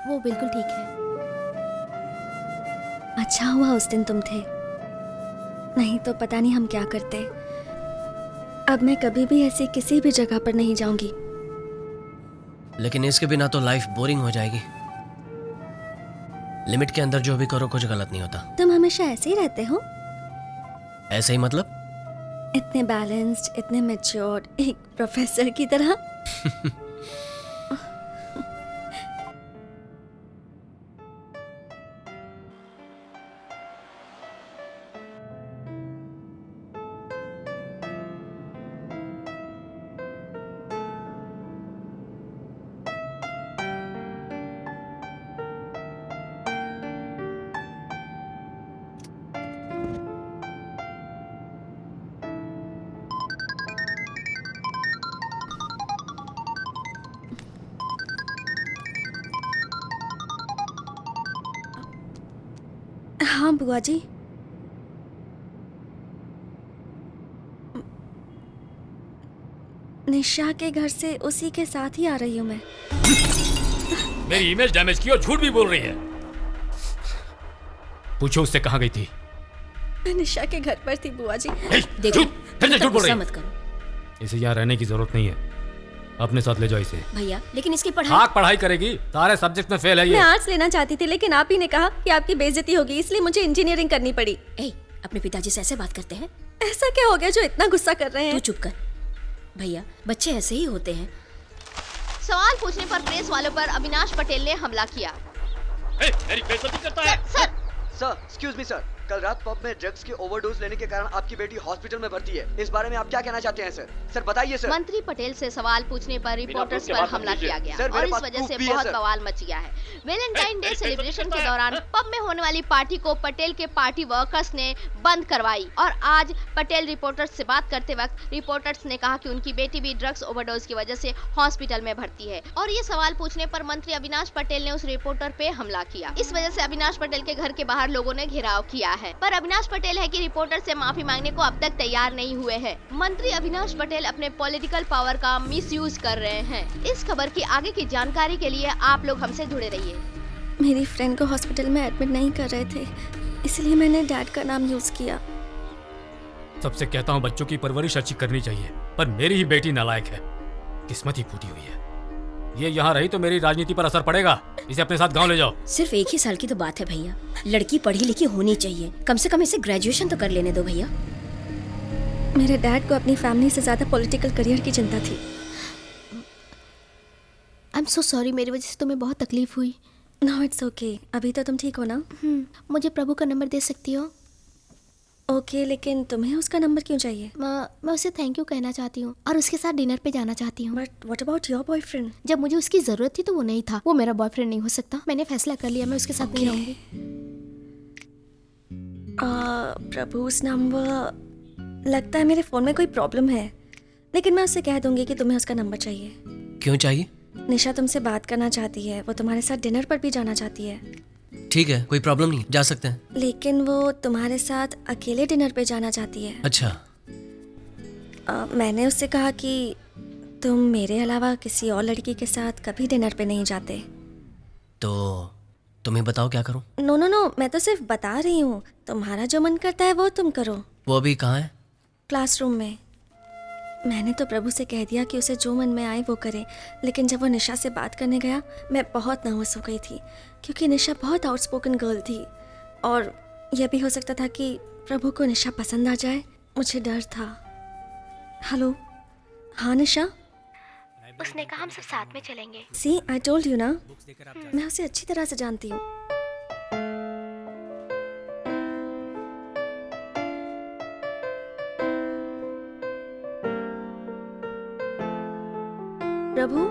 वो बिल्कुल ठीक है। अच्छा हुआ उस दिन तुम थे, नहीं तो पता नहीं हम क्या करते। अब मैं कभी भी ऐसी किसी भी जगह पर नहीं जाऊंगी। लेकिन इसके बिना तो लाइफ बोरिंग हो जाएगी। लिमिट के अंदर जो भी करो कुछ गलत नहीं होता। तुम हमेशा ऐसे ही रहते हो? ऐसे ही मतलब? इतने बैलेंस्ड, इतने मैच्योर्ड, एक प्रोफेसर की तरह। हाँ बुआ जी। निशा के घर से उसी के साथ ही आ रही हूँ मैं। मेरी इमेज डैमेज की और झूठ भी बोल रही है। पूछो उससे कहाँ गई थी? मैं निशा के घर पर थी बुआ जी। देखो, झूठ बोल रही है। मत करो। इसे यहाँ रहने की जरूरत नहीं है। अपने साथ ले जाओ इसे। भैया लेकिन इसकी पढ़ाई। हाँ पढ़ाई करेगी, सारे सब्जेक्ट में फेल है ये। मैं आर्ट्स लेना चाहती थी लेकिन आप ही ने कहा कि आपकी बेइज्जती होगी, इसलिए मुझे इंजीनियरिंग करनी पड़ी। अपने पिताजी से ऐसे बात करते हैं? ऐसा क्या हो गया जो इतना गुस्सा कर रहे हैं? तू चुप कर। भैया बच्चे ऐसे ही होते हैं। सवाल पूछने पर प्रेस वालों पर अविनाश पटेल ने हमला किया। मेरी बेइज्जती करता है। सर एक्सक्यूज मी सर, कल रात पब में ड्रग्स की ओवरडोज लेने के कारण आपकी बेटी हॉस्पिटल में भर्ती है। इस बारे में आप क्या कहना चाहते हैं सर? सर बताइए सर। मंत्री पटेल से सवाल पूछने पर रिपोर्टर्स पर हमला किया गया और इस वजह से बहुत बवाल मच गया है। वैलेंटाइन डे सेलिब्रेशन के दौरान पब में होने वाली पार्टी को पटेल के पार्टी वर्कर्स ने बंद करवाई और आज पटेल रिपोर्टर्स से बात करते वक्त रिपोर्टर्स ने कहा कि उनकी बेटी भी ड्रग्स ओवरडोज की वजह से हॉस्पिटल में भर्ती है और ये सवाल पूछने पर मंत्री अविनाश पटेल ने उस रिपोर्टर पे हमला किया। इस वजह से अविनाश पटेल के घर के बाहर लोगों ने घेराव किया है, पर अविनाश पटेल है कि रिपोर्टर से माफी मांगने को अब तक तैयार नहीं हुए हैं। मंत्री अविनाश पटेल अपने पॉलिटिकल पावर का मिसयूज कर रहे हैं। इस खबर की आगे की जानकारी के लिए आप लोग हमसे जुड़े रहिए। मेरी फ्रेंड को हॉस्पिटल में एडमिट नहीं कर रहे थे, इसलिए मैंने डैड का नाम यूज किया। सबसे कहता हूँ बच्चों की परवरिश अच्छी करनी चाहिए, पर मेरी ही बेटी नालायक है, किस्मत ही फूटी हुई है। ये यहाँ रही तो मेरी राजनीति पर असर पड़ेगा। इसे अपने साथ गांव ले जाओ। सिर्फ 1 ही साल की तो बात है भैया। लड़की पढ़ी लिखी होनी चाहिए, कम से कम इसे ग्रेजुएशन तो कर लेने दो भैया। मेरे डैड को अपनी फैमिली से ज्यादा पॉलिटिकल करियर की चिंता थी। आई एम सो सॉरी, मेरी वजह से तुम्हें बहुत तकलीफ हुई। No it's okay. अभी तो तुम ठीक हो ना? मुझे प्रभु का नंबर दे सकती हो? ओके, लेकिन तुम्हें उसका नंबर क्यों चाहिए? मैं उसे थैंक यू कहना चाहती हूँ और उसके साथ डिनर पे जाना चाहती हूँ। But what about your boyfriend? जब मुझे उसकी जरूरत थी तो वो नहीं था। वो मेरा बॉयफ्रेंड नहीं हो सकता। मैंने फैसला कर लिया, मैं उसके साथ नहीं रहूंगी। प्रभु's नंबर लगता है मेरे फ़ोन में कोई प्रॉब्लम है, लेकिन मैं उससे कह दूंगी कि तुम्हें उसका नंबर चाहिए। क्यों चाहिए? निशा तुमसे बात करना चाहती है, वो तुम्हारे साथ डिनर पर भी जाना चाहती है। ठीक है, कोई प्रॉब्लम नहीं, जा सकते हैं। लेकिन वो तुम्हारे साथ अकेले डिनर पे जाना चाहती है। अच्छा। मैंने उससे कहा कि तुम मेरे अलावा किसी और लड़की के साथ कभी डिनर पे नहीं जाते। तो तुम्हें बताओ क्या करूं? नो नो नो, मैं तो सिर्फ बता रही हूँ, तुम्हारा जो मन करता है वो तुम करो। वो अभी कहाँ है? क्लासरूम में। मैंने तो प्रभु से कह दिया कि उसे जो मन में आए वो करे, लेकिन जब वो निशा से बात करने गया मैं बहुत नर्वस हो गई थी, क्योंकि निशा बहुत आउटस्पोकन गर्ल थी और यह भी हो सकता था कि प्रभु को निशा पसंद आ जाए। मुझे डर था। हेलो, हाँ निशा। उसने कहा हम सब साथ में चलेंगे। सी आई टोल्ड यू ना, मैं उसे अच्छी तरह से जानती हूँ। प्रभु,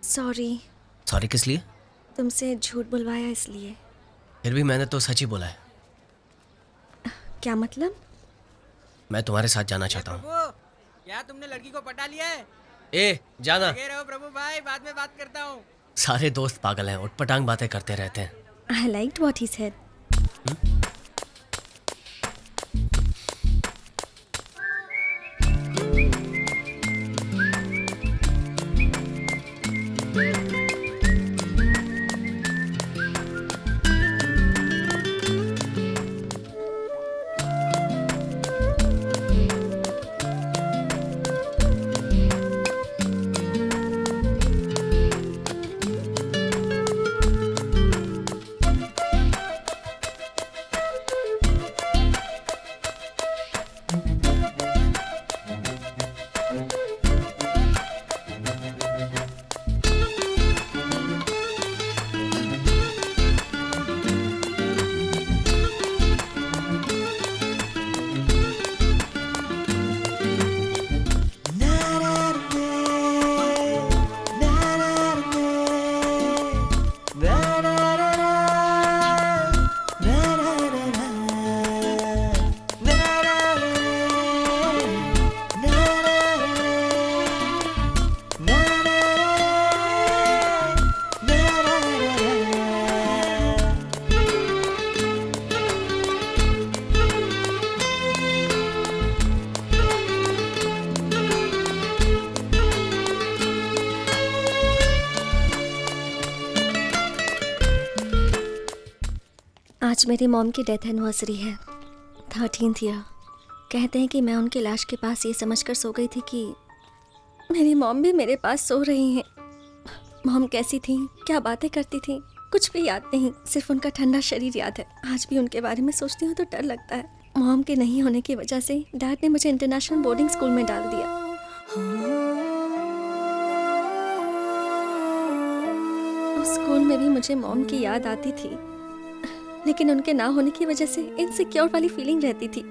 सॉरी। सॉरी किस लिए? तुमसे झूठ बुलवाया इसलिए। फिर भी मैंने तो सच ही बोला है। क्या मतलब? मैं तुम्हारे साथ जाना चाहता हूँ। क्या तुमने लड़की को पटा लिया है? ए जाना। लगे रहो प्रभु भाई, बाद में बात करता हूँ। सारे दोस्त पागल हैं, उठपटांग बातें करते रहते हैं। I liked what he said. आज मेरी मॉम की डेथ एनिवर्सरी है, 13th ईयर। कहते हैं कि मैं उनकी लाश के पास ये समझकर सो गई थी कि मेरी मॉम भी मेरे पास सो रही हैं। मॉम कैसी थी, क्या बातें करती थी, कुछ भी याद नहीं, सिर्फ उनका ठंडा शरीर याद है। आज भी उनके बारे में सोचती हूँ तो डर लगता है। मॉम के नहीं होने की वजह से डैड ने मुझे इंटरनेशनल बोर्डिंग स्कूल में डाल दिया। उस स्कूल में भी मुझे मॉम की याद आती थी, लेकिन उनके ना होने की वजह से इनसिक्योर वाली फीलिंग रहती थी।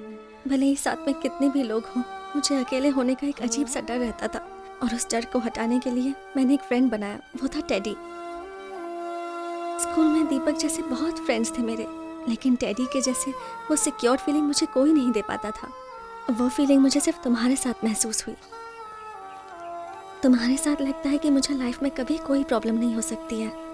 भले ही साथ में कितने भी लोग हों, मुझे अकेले होने का एक अजीब सा डर रहता था, और उस डर को हटाने के लिए मैंने एक फ्रेंड बनाया, वो था टेडी। स्कूल में दीपक जैसे बहुत फ्रेंड्स थे मेरे, लेकिन टेडी के जैसे वो सिक्योर फीलिंग मुझे कोई नहीं दे पाता था। वो फीलिंग मुझे सिर्फ तुम्हारे साथ महसूस हुई। तुम्हारे साथ लगता है कि मुझे लाइफ में कभी कोई प्रॉब्लम नहीं हो सकती है।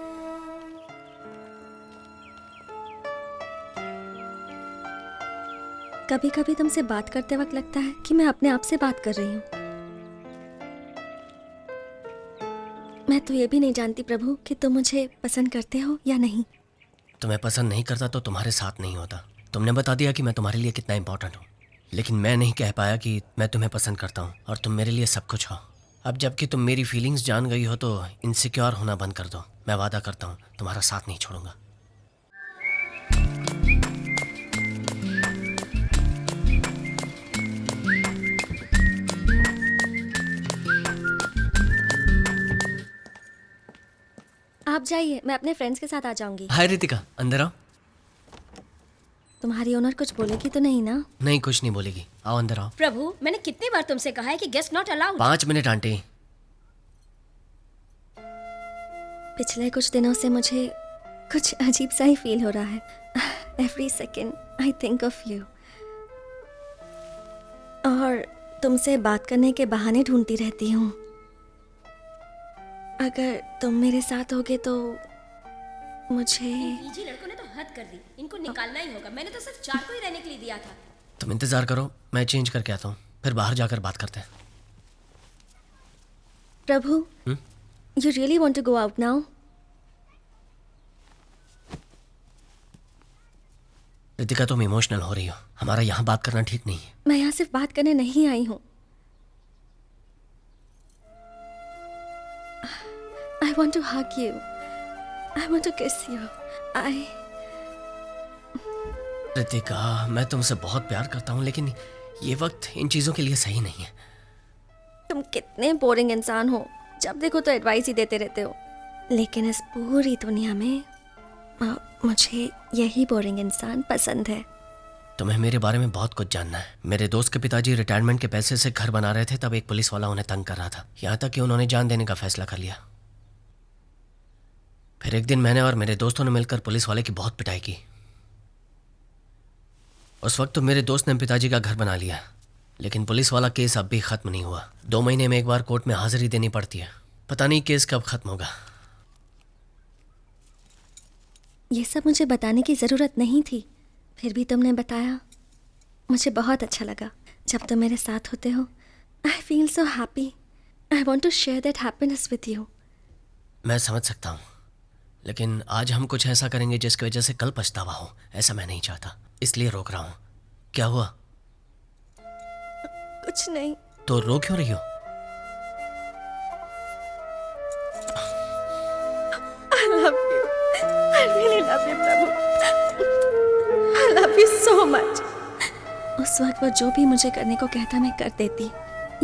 कभी कभी तुमसे बात करते वक्त लगता है कि मैं अपने आप से बात कर रही हूँ। मैं तो ये भी नहीं जानती प्रभु कि तुम मुझे पसंद करते हो या नहीं। तुम्हें पसंद नहीं करता तो तुम्हारे साथ नहीं होता। तुमने बता दिया कि मैं तुम्हारे लिए कितना इंपॉर्टेंट हूँ, लेकिन मैं नहीं कह पाया कि मैं तुम्हें पसंद करता हूँ और तुम मेरे लिए सब कुछ हो। अब जबकि तुम मेरी फीलिंग्स जान गई हो तो इनसिक्योर होना बंद कर दो। मैं वादा करता हूँ तुम्हारा साथ नहीं छोड़ूंगा। आप जाइए, मैं अपने फ्रेंड्स के साथ आ जाऊंगी। हाय रितिका, अंदर आओ। तुम्हारी ओनर कुछ बोलेगी तो नहीं ना? नहीं, कुछ नहीं बोलेगी। आओ अंदर आओ। प्रभु, मैंने कितनी बार तुमसे कहा है कि guest not allowed. 5 minute aunty. पिछले कुछ दिनों से मुझे कुछ अजीब सा ही फील हो रहा है। Every second I think of you, और तुमसे बात करने के बहाने ढूंढती रहती हूँ। अगर तुम मेरे साथ होगे तो मुझे। पीजी लड़कों ने तो हद कर दी, इनको निकालना ही होगा। मैंने तो सिर्फ 4 को ही रहने के लिए दिया था। तुम इंतजार करो, मैं चेंज करके आता हूँ, फिर बाहर जाकर बात करते हैं। Prabhu, you really want to go out now? Ritika, तुम इमोशनल हो रही हो। हमारा यहाँ बात करना ठीक नहीं है। मैं यहाँ सिर्फ बात करने नहीं आई हूँ। I want to hug you. I want to kiss you. Ritika, मैं तुमसे बहुत प्यार करता हूँ, लेकिन ये वक्त इन चीजों के लिए सही नहीं है। तुम कितने बोरिंग इंसान हो, जब देखो तो एडवाइस ही देते रहते हो। लेकिन इस पूरी दुनिया में मुझे यही बोरिंग इंसान पसंद है। तुम्हें मेरे बारे में बहुत कुछ जानना है। मेरे दोस्त के पिताजी रिटायरमेंट के पैसे से घर बना रहे थे, तब एक पुलिस वाला उन्हें तंग कर रहा था, यहाँ तक कि उन्होंने जान देने का फैसला कर लिया। फिर एक दिन मैंने और मेरे दोस्तों ने मिलकर पुलिस वाले की बहुत पिटाई की। उस वक्त तो मेरे दोस्त ने पिताजी का घर बना लिया, लेकिन पुलिस वाला केस अब भी खत्म नहीं हुआ। 2 महीने में एक बार कोर्ट में हाजिरी देनी पड़ती है। पता नहीं केस कब खत्म होगा। ये सब मुझे बताने की ज़रूरत नहीं थी, फिर भी तुमने बताया। मुझे बहुत अच्छा लगा। जब तुम मेरे साथ होते हो, I feel so happy. I want to share that happiness with you. मैं समझ सकता हूँ, लेकिन आज हम कुछ ऐसा करेंगे जिसकी वजह से कल पछतावा हो। ऐसा मैं नहीं चाहता, इसलिए रोक रहा हूँ। क्या हुआ? कुछ नहीं। तो रो क्यों रही हो? I love you. I really love you, Prabhu. I love you so much. उस वक्त वो जो भी मुझे करने को कहता मैं कर देती।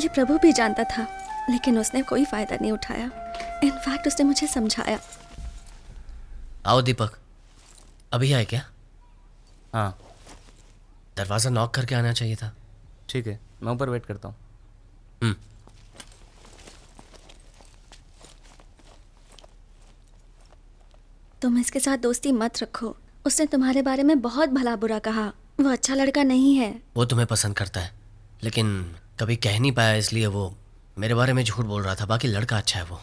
ये प्रभु भी जानता था, लेकिन उसने कोई फायदा नहीं उठाया। इनफैक्ट उसने मुझे समझाया। आओ दीपक, अभी आए क्या? हाँ। दरवाज़ा नॉक करके आना चाहिए था। ठीक है, मैं ऊपर वेट करता हूँ। तुम इसके साथ दोस्ती मत रखो। उसने तुम्हारे बारे में बहुत भला बुरा कहा। वो अच्छा लड़का नहीं है। वो तुम्हें पसंद करता है, लेकिन कभी कह नहीं पाया, इसलिए वो मेरे बारे में झूठ बोल रहा था। बाकी लड़का अच्छा है वो।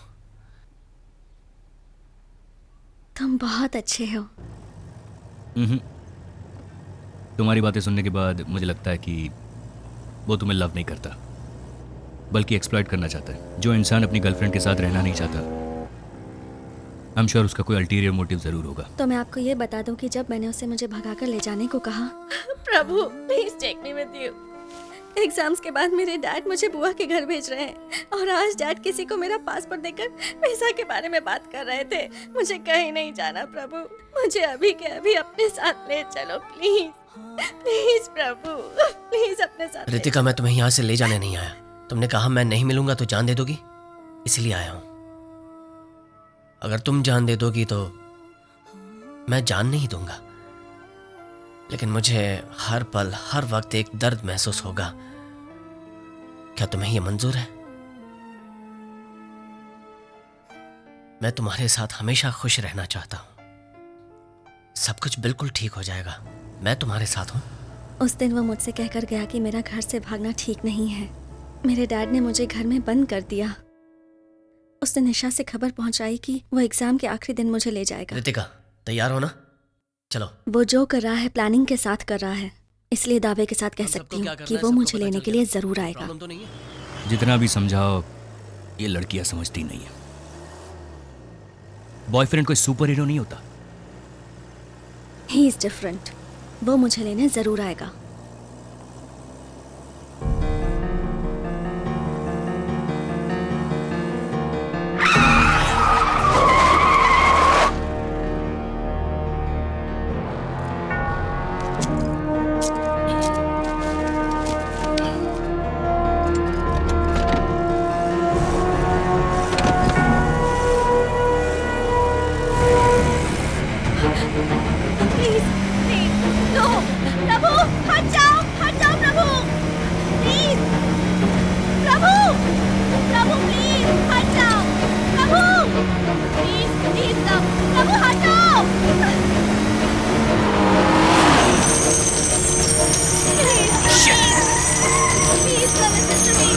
तुम बहुत अच्छे हो। तुम्हारी बातें सुनने के बाद मुझे लगता है कि वो तुम्हें लव नहीं करता, बल्कि एक्सप्लॉइट करना चाहता है। जो इंसान अपनी गर्लफ्रेंड के साथ रहना नहीं चाहता, आई एम श्योर उसका कोई अल्टीरियर मोटिव जरूर होगा। तो मैं आपको ये बता दूं कि जब मैंने उसे मुझे भगाकर ले जाने को कहा, Prabhu please take me with you. Exams के बाद मेरे डैड मुझे बुआ के घर भेज रहे हैं, और आज डैड किसी को मेरा पासपोर्ट देकर वीजा के बारे में बात कर रहे थे। मुझे कहीं नहीं जाना प्रभु, मुझे अभी के अभी अपने साथ ले चलो प्लीज। प्लीज प्रभु, प्लीज अपने साथ। रितिका, मैं तुम्हें यहाँ से ले जाने नहीं आया। तुमने कहा मैं नहीं मिलूंगा तो जान दे दोगी, इसलिए आया हूँ। अगर तुम जान दे दोगी तो मैं जान नहीं दूंगा, लेकिन मुझे हर पल हर वक्त एक दर्द महसूस होगा। क्या तुम्हें यह मंजूर है? मैं तुम्हारे साथ हमेशा खुश रहना चाहता हूं। सब कुछ बिल्कुल ठीक हो जाएगा, मैं तुम्हारे साथ हूं। उस दिन वो मुझसे कहकर गया कि मेरा घर से भागना ठीक नहीं है। मेरे डैड ने मुझे घर में बंद कर दिया। उसने निशा से खबर पहुंचाई कि वो एग्जाम के आखिरी दिन मुझे ले जाएगा। रितिका, तैयार हो ना? चलो। वो जो कर रहा है प्लानिंग के साथ कर रहा है, इसलिए दावे के साथ कह सकती हूँ कि वो मुझे लेने के लिए जरूर आएगा। जितना भी समझाओ, ये लड़कियां समझती नहीं है। बॉयफ्रेंड कोई सुपर हीरो नहीं होता। He is different. वो मुझे लेने जरूर आएगा। नो प्रभु हट जाओ प्रभु प्लीज प्रभु प्रभु प्लीज हट जाओ प्रभु प्लीज प्लीज प्रभु हटाओ please listen to me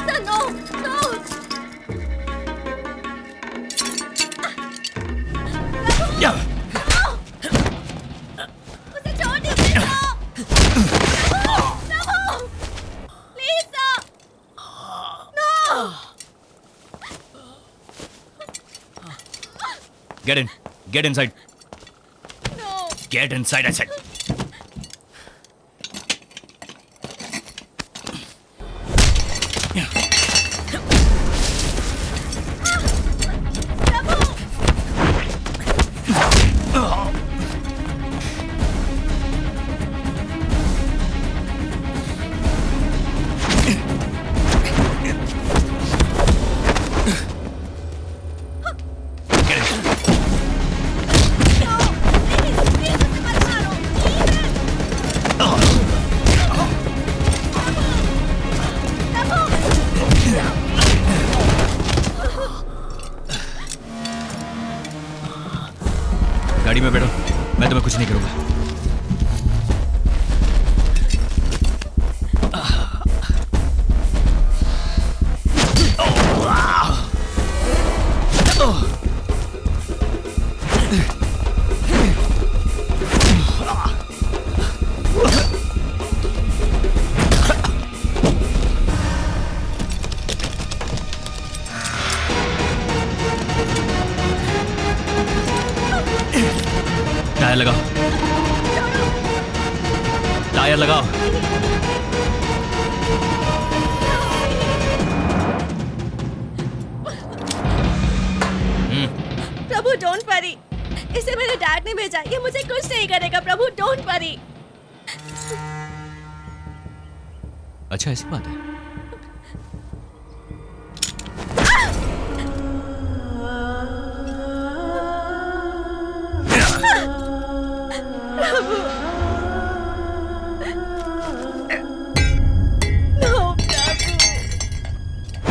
sir no या उसे छोड़ दीजिए Prabhu please sir no Get inside. No. Get inside, I said. गाड़ी में बैठो, मैं तुम्हें कुछ नहीं करूंगा। टायर लगाओ, टायर लगाओ। प्रभु डोंट वरी, इसे मेरे डैड ने भेजा, ये मुझे कुछ नहीं करेगा। Prabhu don't worry. अच्छा ऐसी बात है।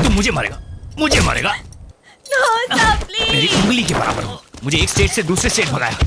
तुम मुझे मारेगा, मुझे मारेगा। No sir please. मेरी उंगली के बराबर हो। मुझे एक स्टेट से दूसरे स्टेट भगाया।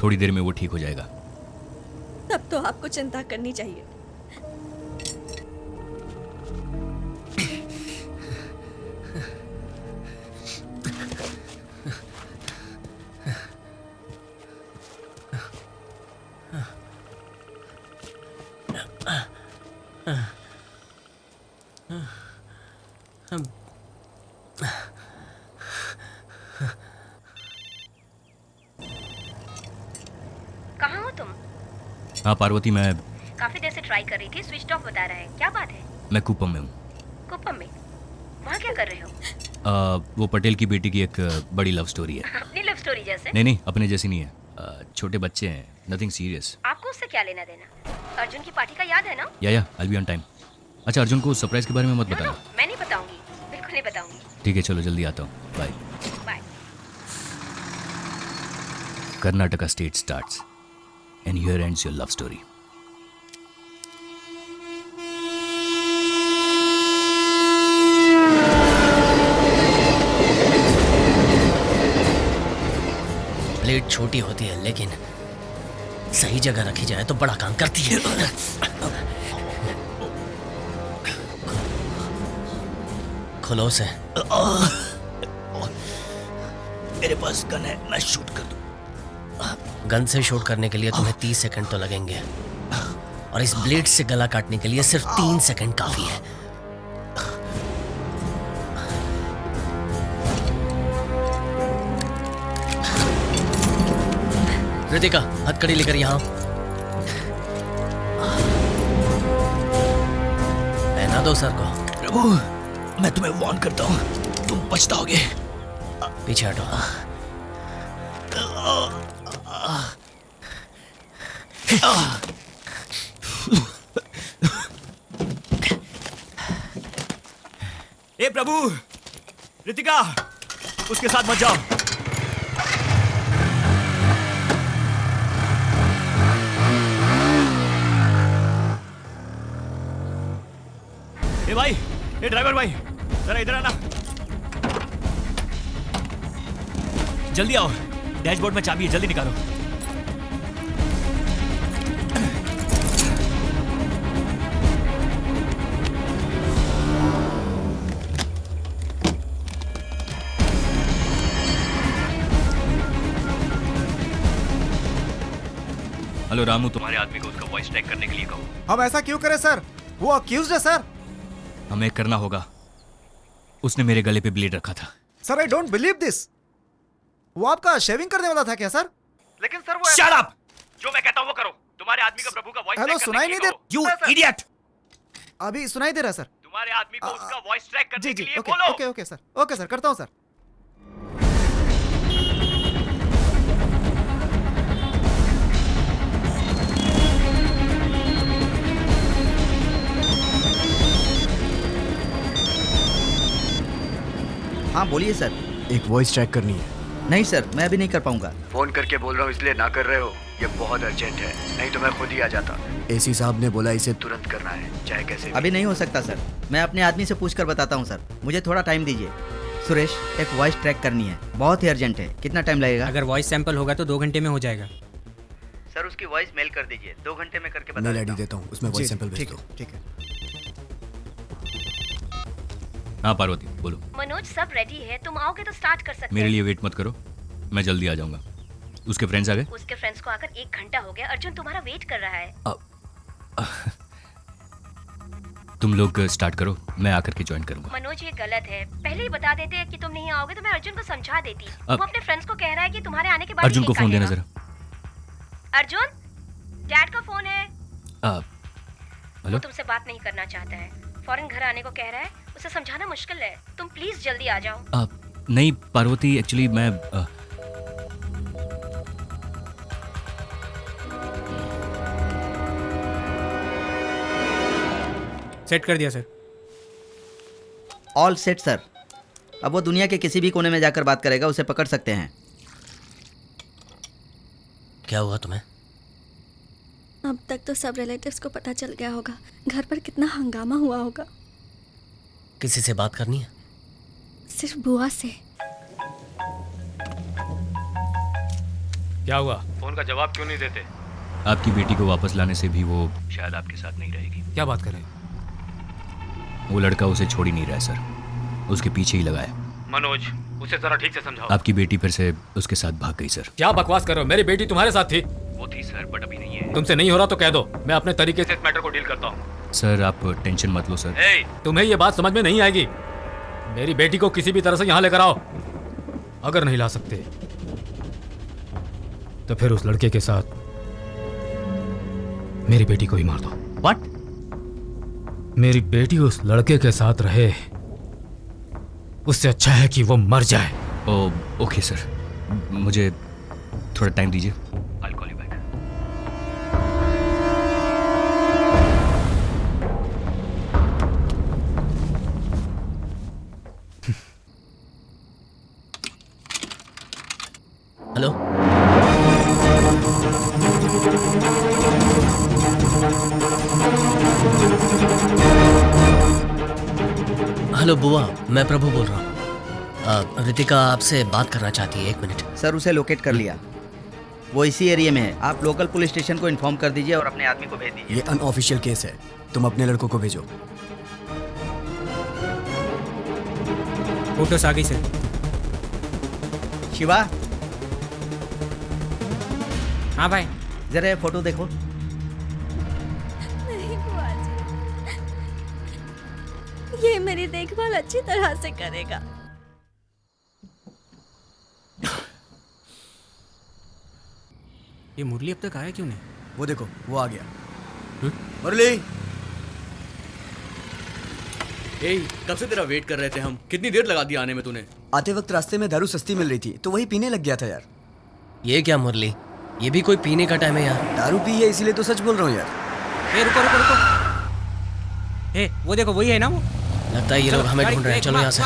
थोड़ी देर में वो ठीक हो जाएगा। तब तो आपको चिंता करनी चाहिए। कहाँ हो तुम? हाँ पार्वती, मैं काफी देर से ट्राई कर रही थी, स्विच ऑफ बता रहा है। क्या बात है? मैं कुप्पम में हूँ। कुप्पम में? वहाँ क्या कर रहे हो? वो पटेल की बेटी की एक बड़ी लव स्टोरी है। अपनी लव स्टोरी जैसे? नहीं, अपने जैसी नहीं है। छोटे बच्चे हैं, नथिंग सीरियस। आपको उससे क्या लेना देना? अर्जुन की पार्टी का याद है ना? या आई बी ऑन टाइम। अच्छा, अर्जुन को सरप्राइज के बारे में मत बताना। मैं नहीं बताऊंगी, बिल्कुल नहीं बताऊंगी। ठीक है, चलो जल्दी आता हूँ। Bye. Bye. Karnataka state starts and here ends your love story. Plate छोटी होती है लेकिन सही जगह रखी जाए तो बड़ा काम करती है। खोलो उसे। मेरे पास गन है, मैं शूट कर दूं। गन से शूट करने के लिए तुम्हें 30 सेकंड तो लगेंगे, और इस ब्लेड से गला काटने के लिए सिर्फ 3 सेकंड काफी है। रितिका, हथकड़ी लेकर यहाँ पहना दो सर को। प्रभु, मैं तुम्हें वार्न करता हूँ, तुम पछताओगे। पीछे हटो। ए प्रभु, रितिका, उसके साथ मत जाओ। ए भाई, ए ड्राइवर भाई, जरा इधर आना। जल्दी आओ, डैशबोर्ड में चाबी है, जल्दी निकालो। हेलो रामू, तुम्हारे आदमी को उसका वॉइस ट्रैक करने के लिए कहो। हम ऐसा क्यों करें सर? वो अक्यूज्ड है सर। हमें करना होगा। उसने मेरे गले पे ब्लेड रखा था। Sir I don't believe this. वो आपका शेविंग करने वाला था क्या सर? लेकिन सर वो शट अप! जो मैं कहता हूँ वो करो। तुम्हारे आदमी का प्रभु का वॉइस हेलो, सुनाई नहीं दे? You idiot! अभी सुनाई दे रहा सर। तुम्हारे आदमी को उसका वॉइस ट्रैक करने के लिए ओके, बोलो। Okay okay sir, okay sir, करता हूँ सर। हाँ बोलिए सर। एक वॉइस ट्रैक करनी है। नहीं सर, मैं अभी नहीं कर पाऊंगा। फोन करके बोल रहा हूँ इसलिए ना कर रहे हो? ये बहुत अर्जेंट है, नहीं तो मैं खुद ही आ जाता। एसी साहब ने बोला इसे तुरंत करना है, चाहे कैसे भी। अभी नहीं हो सकता सर, मैं अपने आदमी से पूछकर बताता हूँ सर। मुझे थोड़ा टाइम दीजिए। सुरेश, एक वॉइस ट्रैक करनी है, बहुत ही अर्जेंट है। कितना टाइम लगेगा? अगर वॉइस सैंपल होगा तो 2 घंटे में हो जाएगा। सर उसकी वॉइस मेल कर दीजिए, 2 घंटे में करके बता मेल आईडी देता हूँ, उसमें वॉइस सैंपल भेज दो। ठीक है। हाँ पार्वती, बोलो। मनोज, सब रेडी है, तुम आओगे तो स्टार्ट कर सकते मेरे लिए वेट मत करो, मैं जल्दी आ जाऊंगा। उसके फ्रेंड्स आ गए? उसके फ्रेंड्स को आकर 1 घंटा हो गया। अर्जुन तुम्हारा वेट कर रहा है। तुम लोग स्टार्ट करो, मैं आकर के ज्वाइन करूंगा। मनोज, ये गलत है। पहले ही बता देते कि तुम नहीं आओगे तो मैं अर्जुन को समझा देती। वो अपने फ्रेंड्स को कह रहा है कि तुम्हारे आने के बाद अर्जुन को फोन देना जरा। अर्जुन, डैड का फोन है। हेलो? वो तुमसे बात नहीं करना चाहता है, फौरन घर आने को कह रहा है। उसे समझाना मुश्किल है, तुम प्लीज जल्दी आ जाओ। नहीं पार्वती, एक्चुअली मैं सेट कर दिया सर। All set sir. अब वो दुनिया के किसी भी कोने में जाकर बात करेगा, उसे पकड़ सकते हैं। क्या हुआ तुम्हें? अब तक तो सब रिलेटिव्स को पता चल गया होगा। घर पर कितना हंगामा हुआ होगा। किसी से बात करनी है? सिर्फ बुआ से। क्या हुआ? फोन का जवाब क्यों नहीं देते? आपकी बेटी को वापस लाने से भी वो शायद आपके साथ नहीं रहेगी। क्या बात कर रहे हैं? वो लड़का उसे छोड़ ही नहीं रहा है सर, उसके पीछे ही लगा है। मनोज, उसे जरा ठीक से समझाओ। आपकी बेटी फिर से उसके साथ भाग गई सर। क्या बकवास कर रहे हो? मेरी बेटी तुम्हारे साथ थी। वो थी सर, बट अभी नहीं है। तुमसे नहीं हो रहा तो कह दो, मैं अपने तरीके से इस मैटर को डील करता हूँ। सर आप टेंशन मत लो सर। तुम्हें ये बात समझ में नहीं आएगी। मेरी बेटी को किसी भी तरह से यहाँ लेकर आओ। अगर नहीं ला सकते तो फिर उस लड़के के साथ मेरी बेटी को ही मार दो। व्हाट? मेरी बेटी उस लड़के के साथ रहे, उससे अच्छा है कि वो मर जाए। ओके सर, मुझे थोड़ा टाइम दीजिए। I'll call you back. Hello? Hello बुआ, मैं प्रभु बोल रहा हूँ। रितिका आपसे बात करना चाहती है, 1 मिनट। सर उसे लोकेट कर लिया, वो इसी एरिया में है। आप लोकल पुलिस स्टेशन को इन्फॉर्म कर दीजिए और अपने आदमी को भेज दीजिए। ये अनऑफिशियल केस है, तुम अपने लड़कों को भेजो। फोटोस आ गई सर। शिवा, हाँ भाई, जरा ये फोटो देखो। नहीं बुआ जी, ये मेरी देखभाल अच्छी तरह से करेगा। ये मुरली अब तक आया क्यों नहीं? वो देखो, वो आ गया। मुरली, कब से तेरा वेट कर रहे थे हम। कितनी देर लगा दी आने में तूने? आते वक्त रास्ते में दारू सस्ती मिल रही थी तो वही पीने लग गया था यार। ये क्या मुरली, ये भी कोई पीने का टाइम है यार? दारू पी है इसीलिए तो सच बोल रहा हूँ यार। रुको रुको रुको, वो देखो वही है ना वो। लगता है ये लोग हमें ढूंढ रहे हैं, चलो यहाँ से।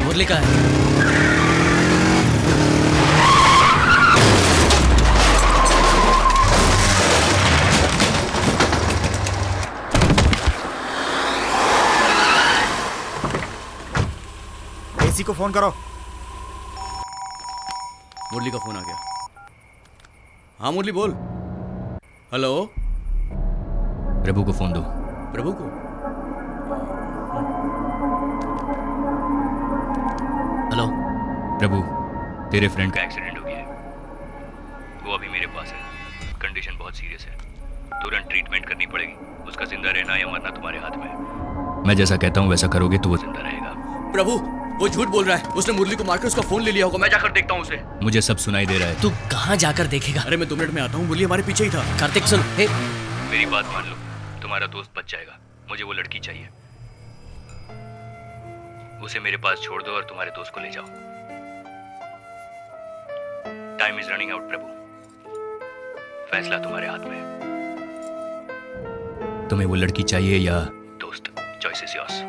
मुरली का है। एसी को फोन करो। मुरली का फोन आ गया। हाँ मुरली बोल। हेलो, प्रभु को फोन दो। प्रभु को? हेलो प्रभु, तेरे फ्रेंड का एक्सीडेंट हो गया है। वो अभी मेरे पास है। कंडीशन बहुत सीरियस है। तुरंत ट्रीटमेंट करनी पड़ेगी। उसका जिंदा रहना या मरना तुम्हारे हाथ में है। मैं जैसा कहता हूँ वैसा करोगे तो वो जिंदा रहेगा। प्रभु, वो झूठ बोल रहा है। उसने मुरली को मारकर उसका फोन ले लिया होगा। मैं जाकर देखता हूँ उसे। मुझे सब सुनाई दे रहा है। तू कहाँ जाकर देखेगा? अरे मैं 2 मिनट में आता हूँ। मुरली हमारे पीछे ही था। कार्तिक सुन, मेरी बात मान लो, तुम्हारा दोस्त बच जाएगा। मुझे वो लड़की चाहिए। उसे मेरे पास छोड़ दो और तुम्हारे दोस्त को ले जाओ। टाइम इज रनिंग आउट प्रभु। फैसला तुम्हारे हाथ में है। तुम्हें वो लड़की चाहिए या दोस्त? Choice is yours.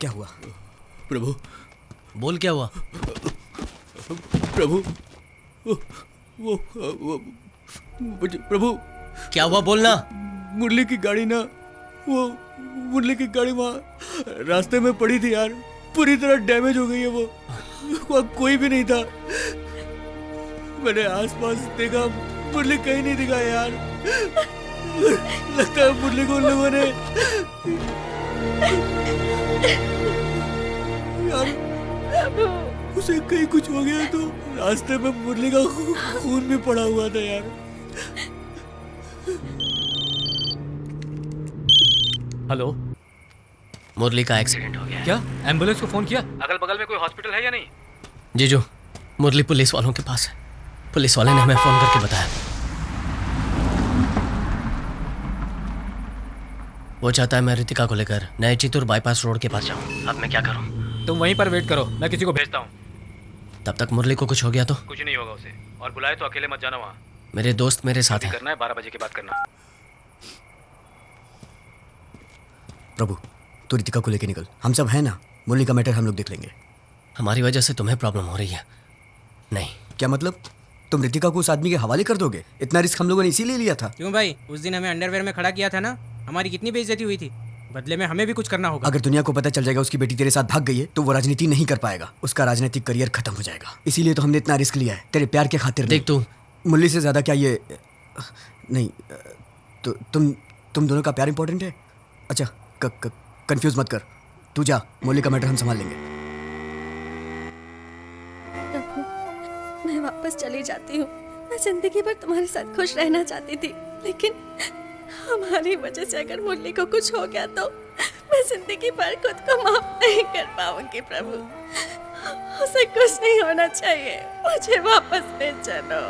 क्या हुआ? प्रभु, बोल क्या हुआ? प्रभु, वो प्रभु, क्या हुआ बोलना। मुरली की गाड़ी ना, वो मुरली की गाड़ी वहाँ रास्ते में पड़ी थी यार। पूरी तरह डैमेज हो गई है वो। वहाँ कोई भी नहीं था। मैंने आसपास देखा, मुरली कहीं नहीं दिखा यार। लगता है मुरली को उन लोगों ने यार, उसे कहीं कुछ हो गया तो रास्ते में मुरली का खून भी पड़ा हुआ था यार। हेलो, मुरली का एक्सीडेंट हो गया। क्या एम्बुलेंस को फोन किया? अगल बगल में कोई हॉस्पिटल है या नहीं? जीजू, मुरली पुलिस वालों के पास है। पुलिस वाले ने हमें फोन करके बताया। वो चाहता है मैं रितिका को लेकर नए चितूर बाईपास रोड के पास जाऊं। अब मैं क्या करूं? तुम वहीं पर वेट करो, मैं किसी को भेजता हूँ। तब तक मुरली को कुछ हो गया तो? कुछ नहीं होगा उसे, और बुलाए तो अकेले मत जाना वहाँ। मेरे दोस्त मेरे साथ हैं। करना है 12 बजे के बाद करना। प्रभु तू रितिका को लेके निकल, हम सब हैं ना, मुरली का मैटर हम लोग देख लेंगे। हमारी वजह से तुम्हें प्रॉब्लम हो रही है? नहीं। क्या मतलब? तुम रितिका को उस आदमी के हवाले कर दोगे? इतना रिस्क हम लोगों ने इसीलिए लिया था। क्यों भाई, उस दिन हमें अंडरवेयर में खड़ा किया था ना, हमारी कितनी बेइज्जती हुई थी। बदले में हमें भी कुछ करना होगा। अगर दुनिया को पता चल जाएगा उसकी बेटी तेरे साथ भाग गई है तो वो राजनीति नहीं कर पाएगा, उसका राजनीतिक करियर खत्म हो जाएगा। इसीलिए तो हमने इतना रिस्क लिया है, तेरे प्यार के खातिर। देख तू, मुरली से ज्यादा क्या ये नहीं, तो तुम दोनों का प्यार इंपॉर्टेंट है। अच्छा कंफ्यूज मत कर, तू जा, मुरली का मैटर हम संभाल लेंगे। मैं वापस चली जाती हूँ। मैं जिंदगी भर तुम्हारे साथ खुश रहना चाहती थी, लेकिन हमारी वजह से अगर मुरली को कुछ हो गया तो मैं जिंदगी भर खुद को माफ नहीं कर पाऊंगी। प्रभु, उसे कुछ नहीं होना चाहिए, मुझे वापस ले चलो।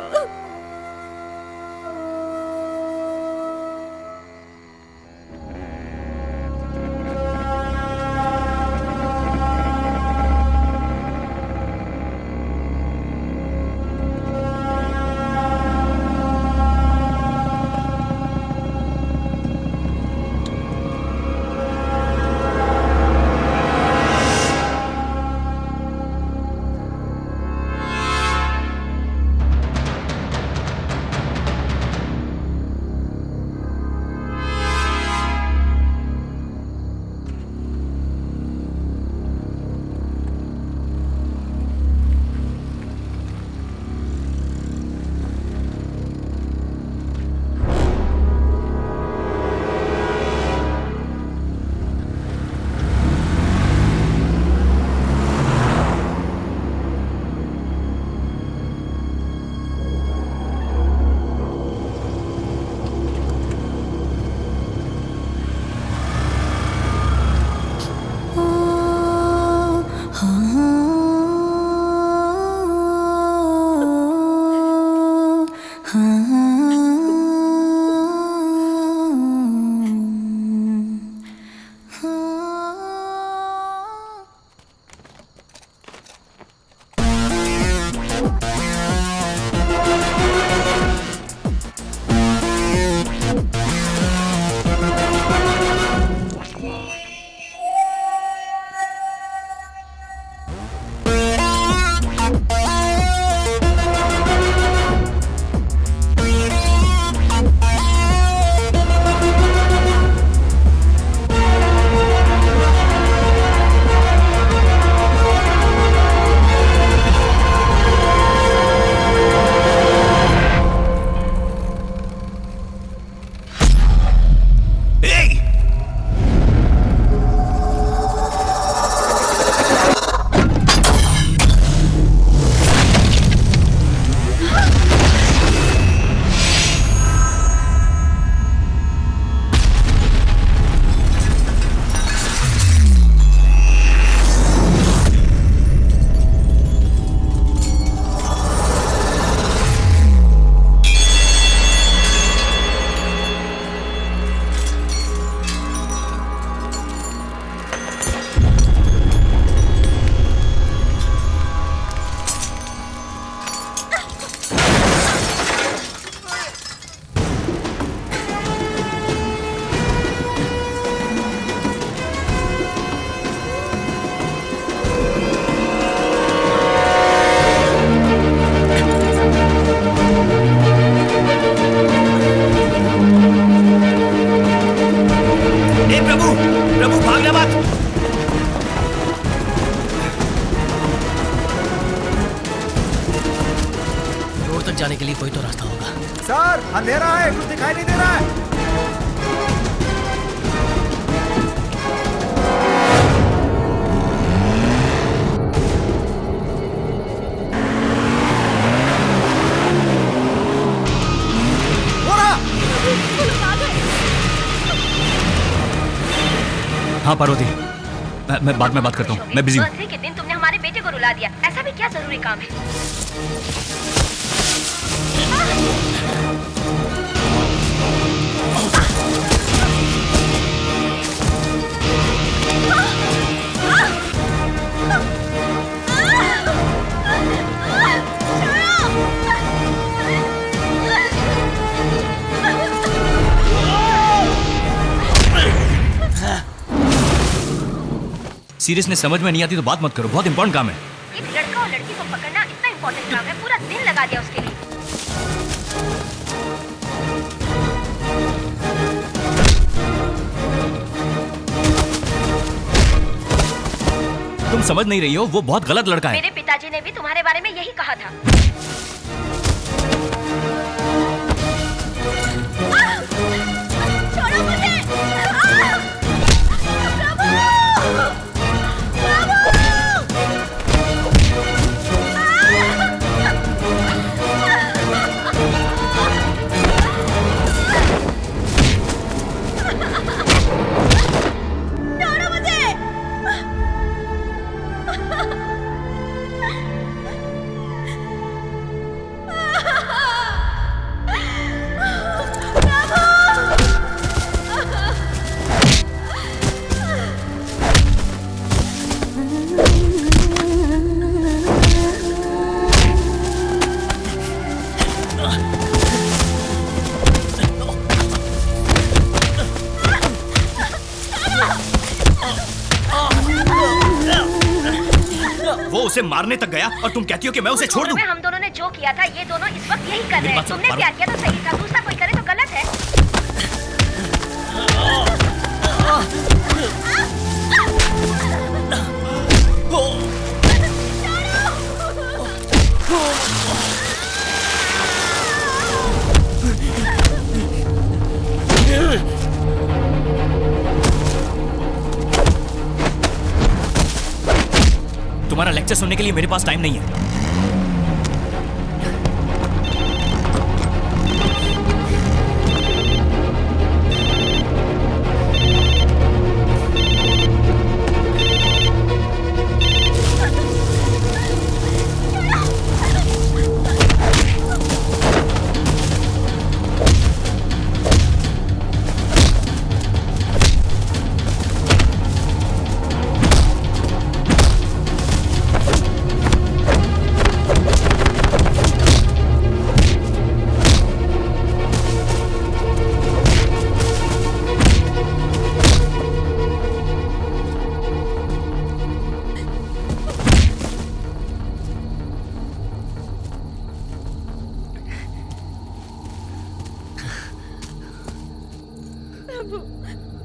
जाने के लिए कोई तो रास्ता होगा। सर अंधेरा है, कुछ दिखाई नहीं दे रहा है। हाँ पार्वती, मैं बाद में बात करता हूँ, मैं बिजी हूँ। बर्थडे के दिन तुमने हमारे बेटे को रुला दिया, ऐसा भी क्या जरूरी काम है? सीरियसनेस समझ में नहीं आती तो बात मत करो, बहुत इंपॉर्टेंट काम है। एक लड़का और लड़की को पकड़ना इतना इम्पोर्टेंट काम है, पूरा दिन लगा दिया उसके लिए। तुम समझ नहीं रही हो, वो बहुत गलत लड़का है। मेरे पिताजी ने भी तुम्हारे बारे में यही कहा था। छोड़ो मुझे! वो उसे मारने तक गया और तुम कहती हो कि मैं उसे छोड़ दूं? हम दोनों ने जो किया था ये दोनों इस वक्त यही कर रहे हैं। तुमने प्यार किया तो सही था, दूसरा कोई करे तो गलत है। तुम्हारा लेक्चर सुनने के लिए मेरे पास टाइम नहीं है।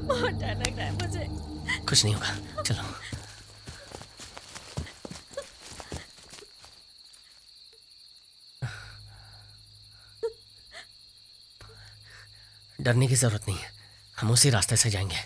बहुत डर लग रहा है मुझे। कुछ नहीं होगा, चलो। डरने की जरूरत नहीं है, हम उसी रास्ते से जाएंगे।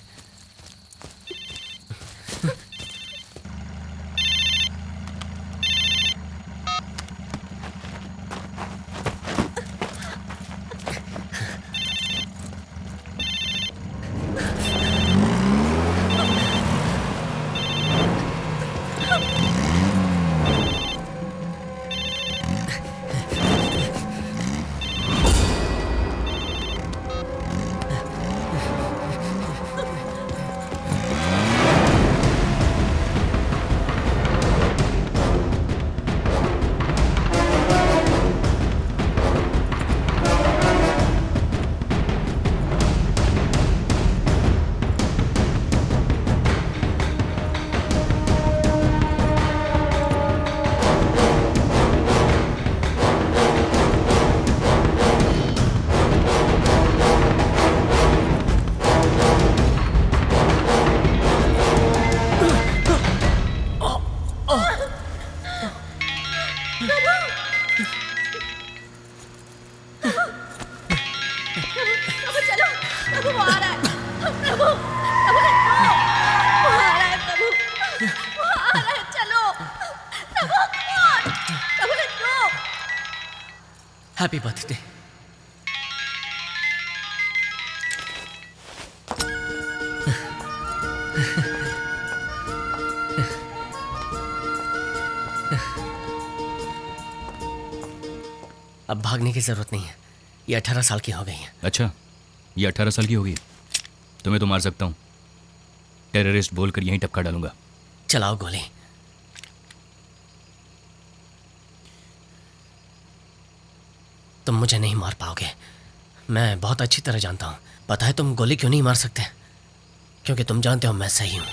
Happy birthday. अब भागने की जरूरत नहीं है, ये 18 साल की हो गई है। अच्छा, ये 18 साल की होगी? तुम्हें तो मार सकता हूँ, टेररिस्ट बोलकर यहीं टपका डालूंगा। चलाओ गोली। तुम मुझे नहीं मार पाओगे, मैं बहुत अच्छी तरह जानता हूँ। पता है तुम गोली क्यों नहीं मार सकते? क्योंकि तुम जानते हो मैं सही हूँ।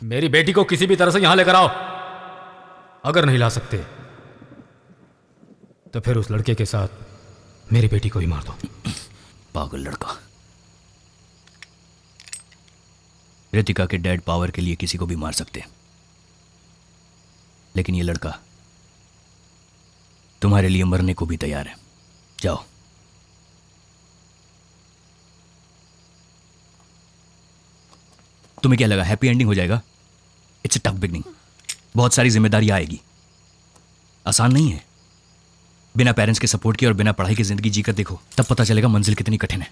मेरी बेटी को किसी भी तरह से यहां लेकर आओ। अगर नहीं ला सकते तो फिर उस लड़के के साथ मेरी बेटी को ही मार दो। पागल लड़का। रितिका के डैड पावर के लिए किसी को भी मार सकते हैं, लेकिन ये लड़का तुम्हारे लिए मरने को भी तैयार है। जाओ। तुम्हें क्या लगा हैप्पी एंडिंग हो जाएगा? It's a tough beginning. बहुत सारी जिम्मेदारियां आएगी, आसान नहीं है। बिना पेरेंट्स के सपोर्ट के और बिना पढ़ाई की जिंदगी जीकर देखो, तब पता चलेगा मंजिल कितनी कठिन है।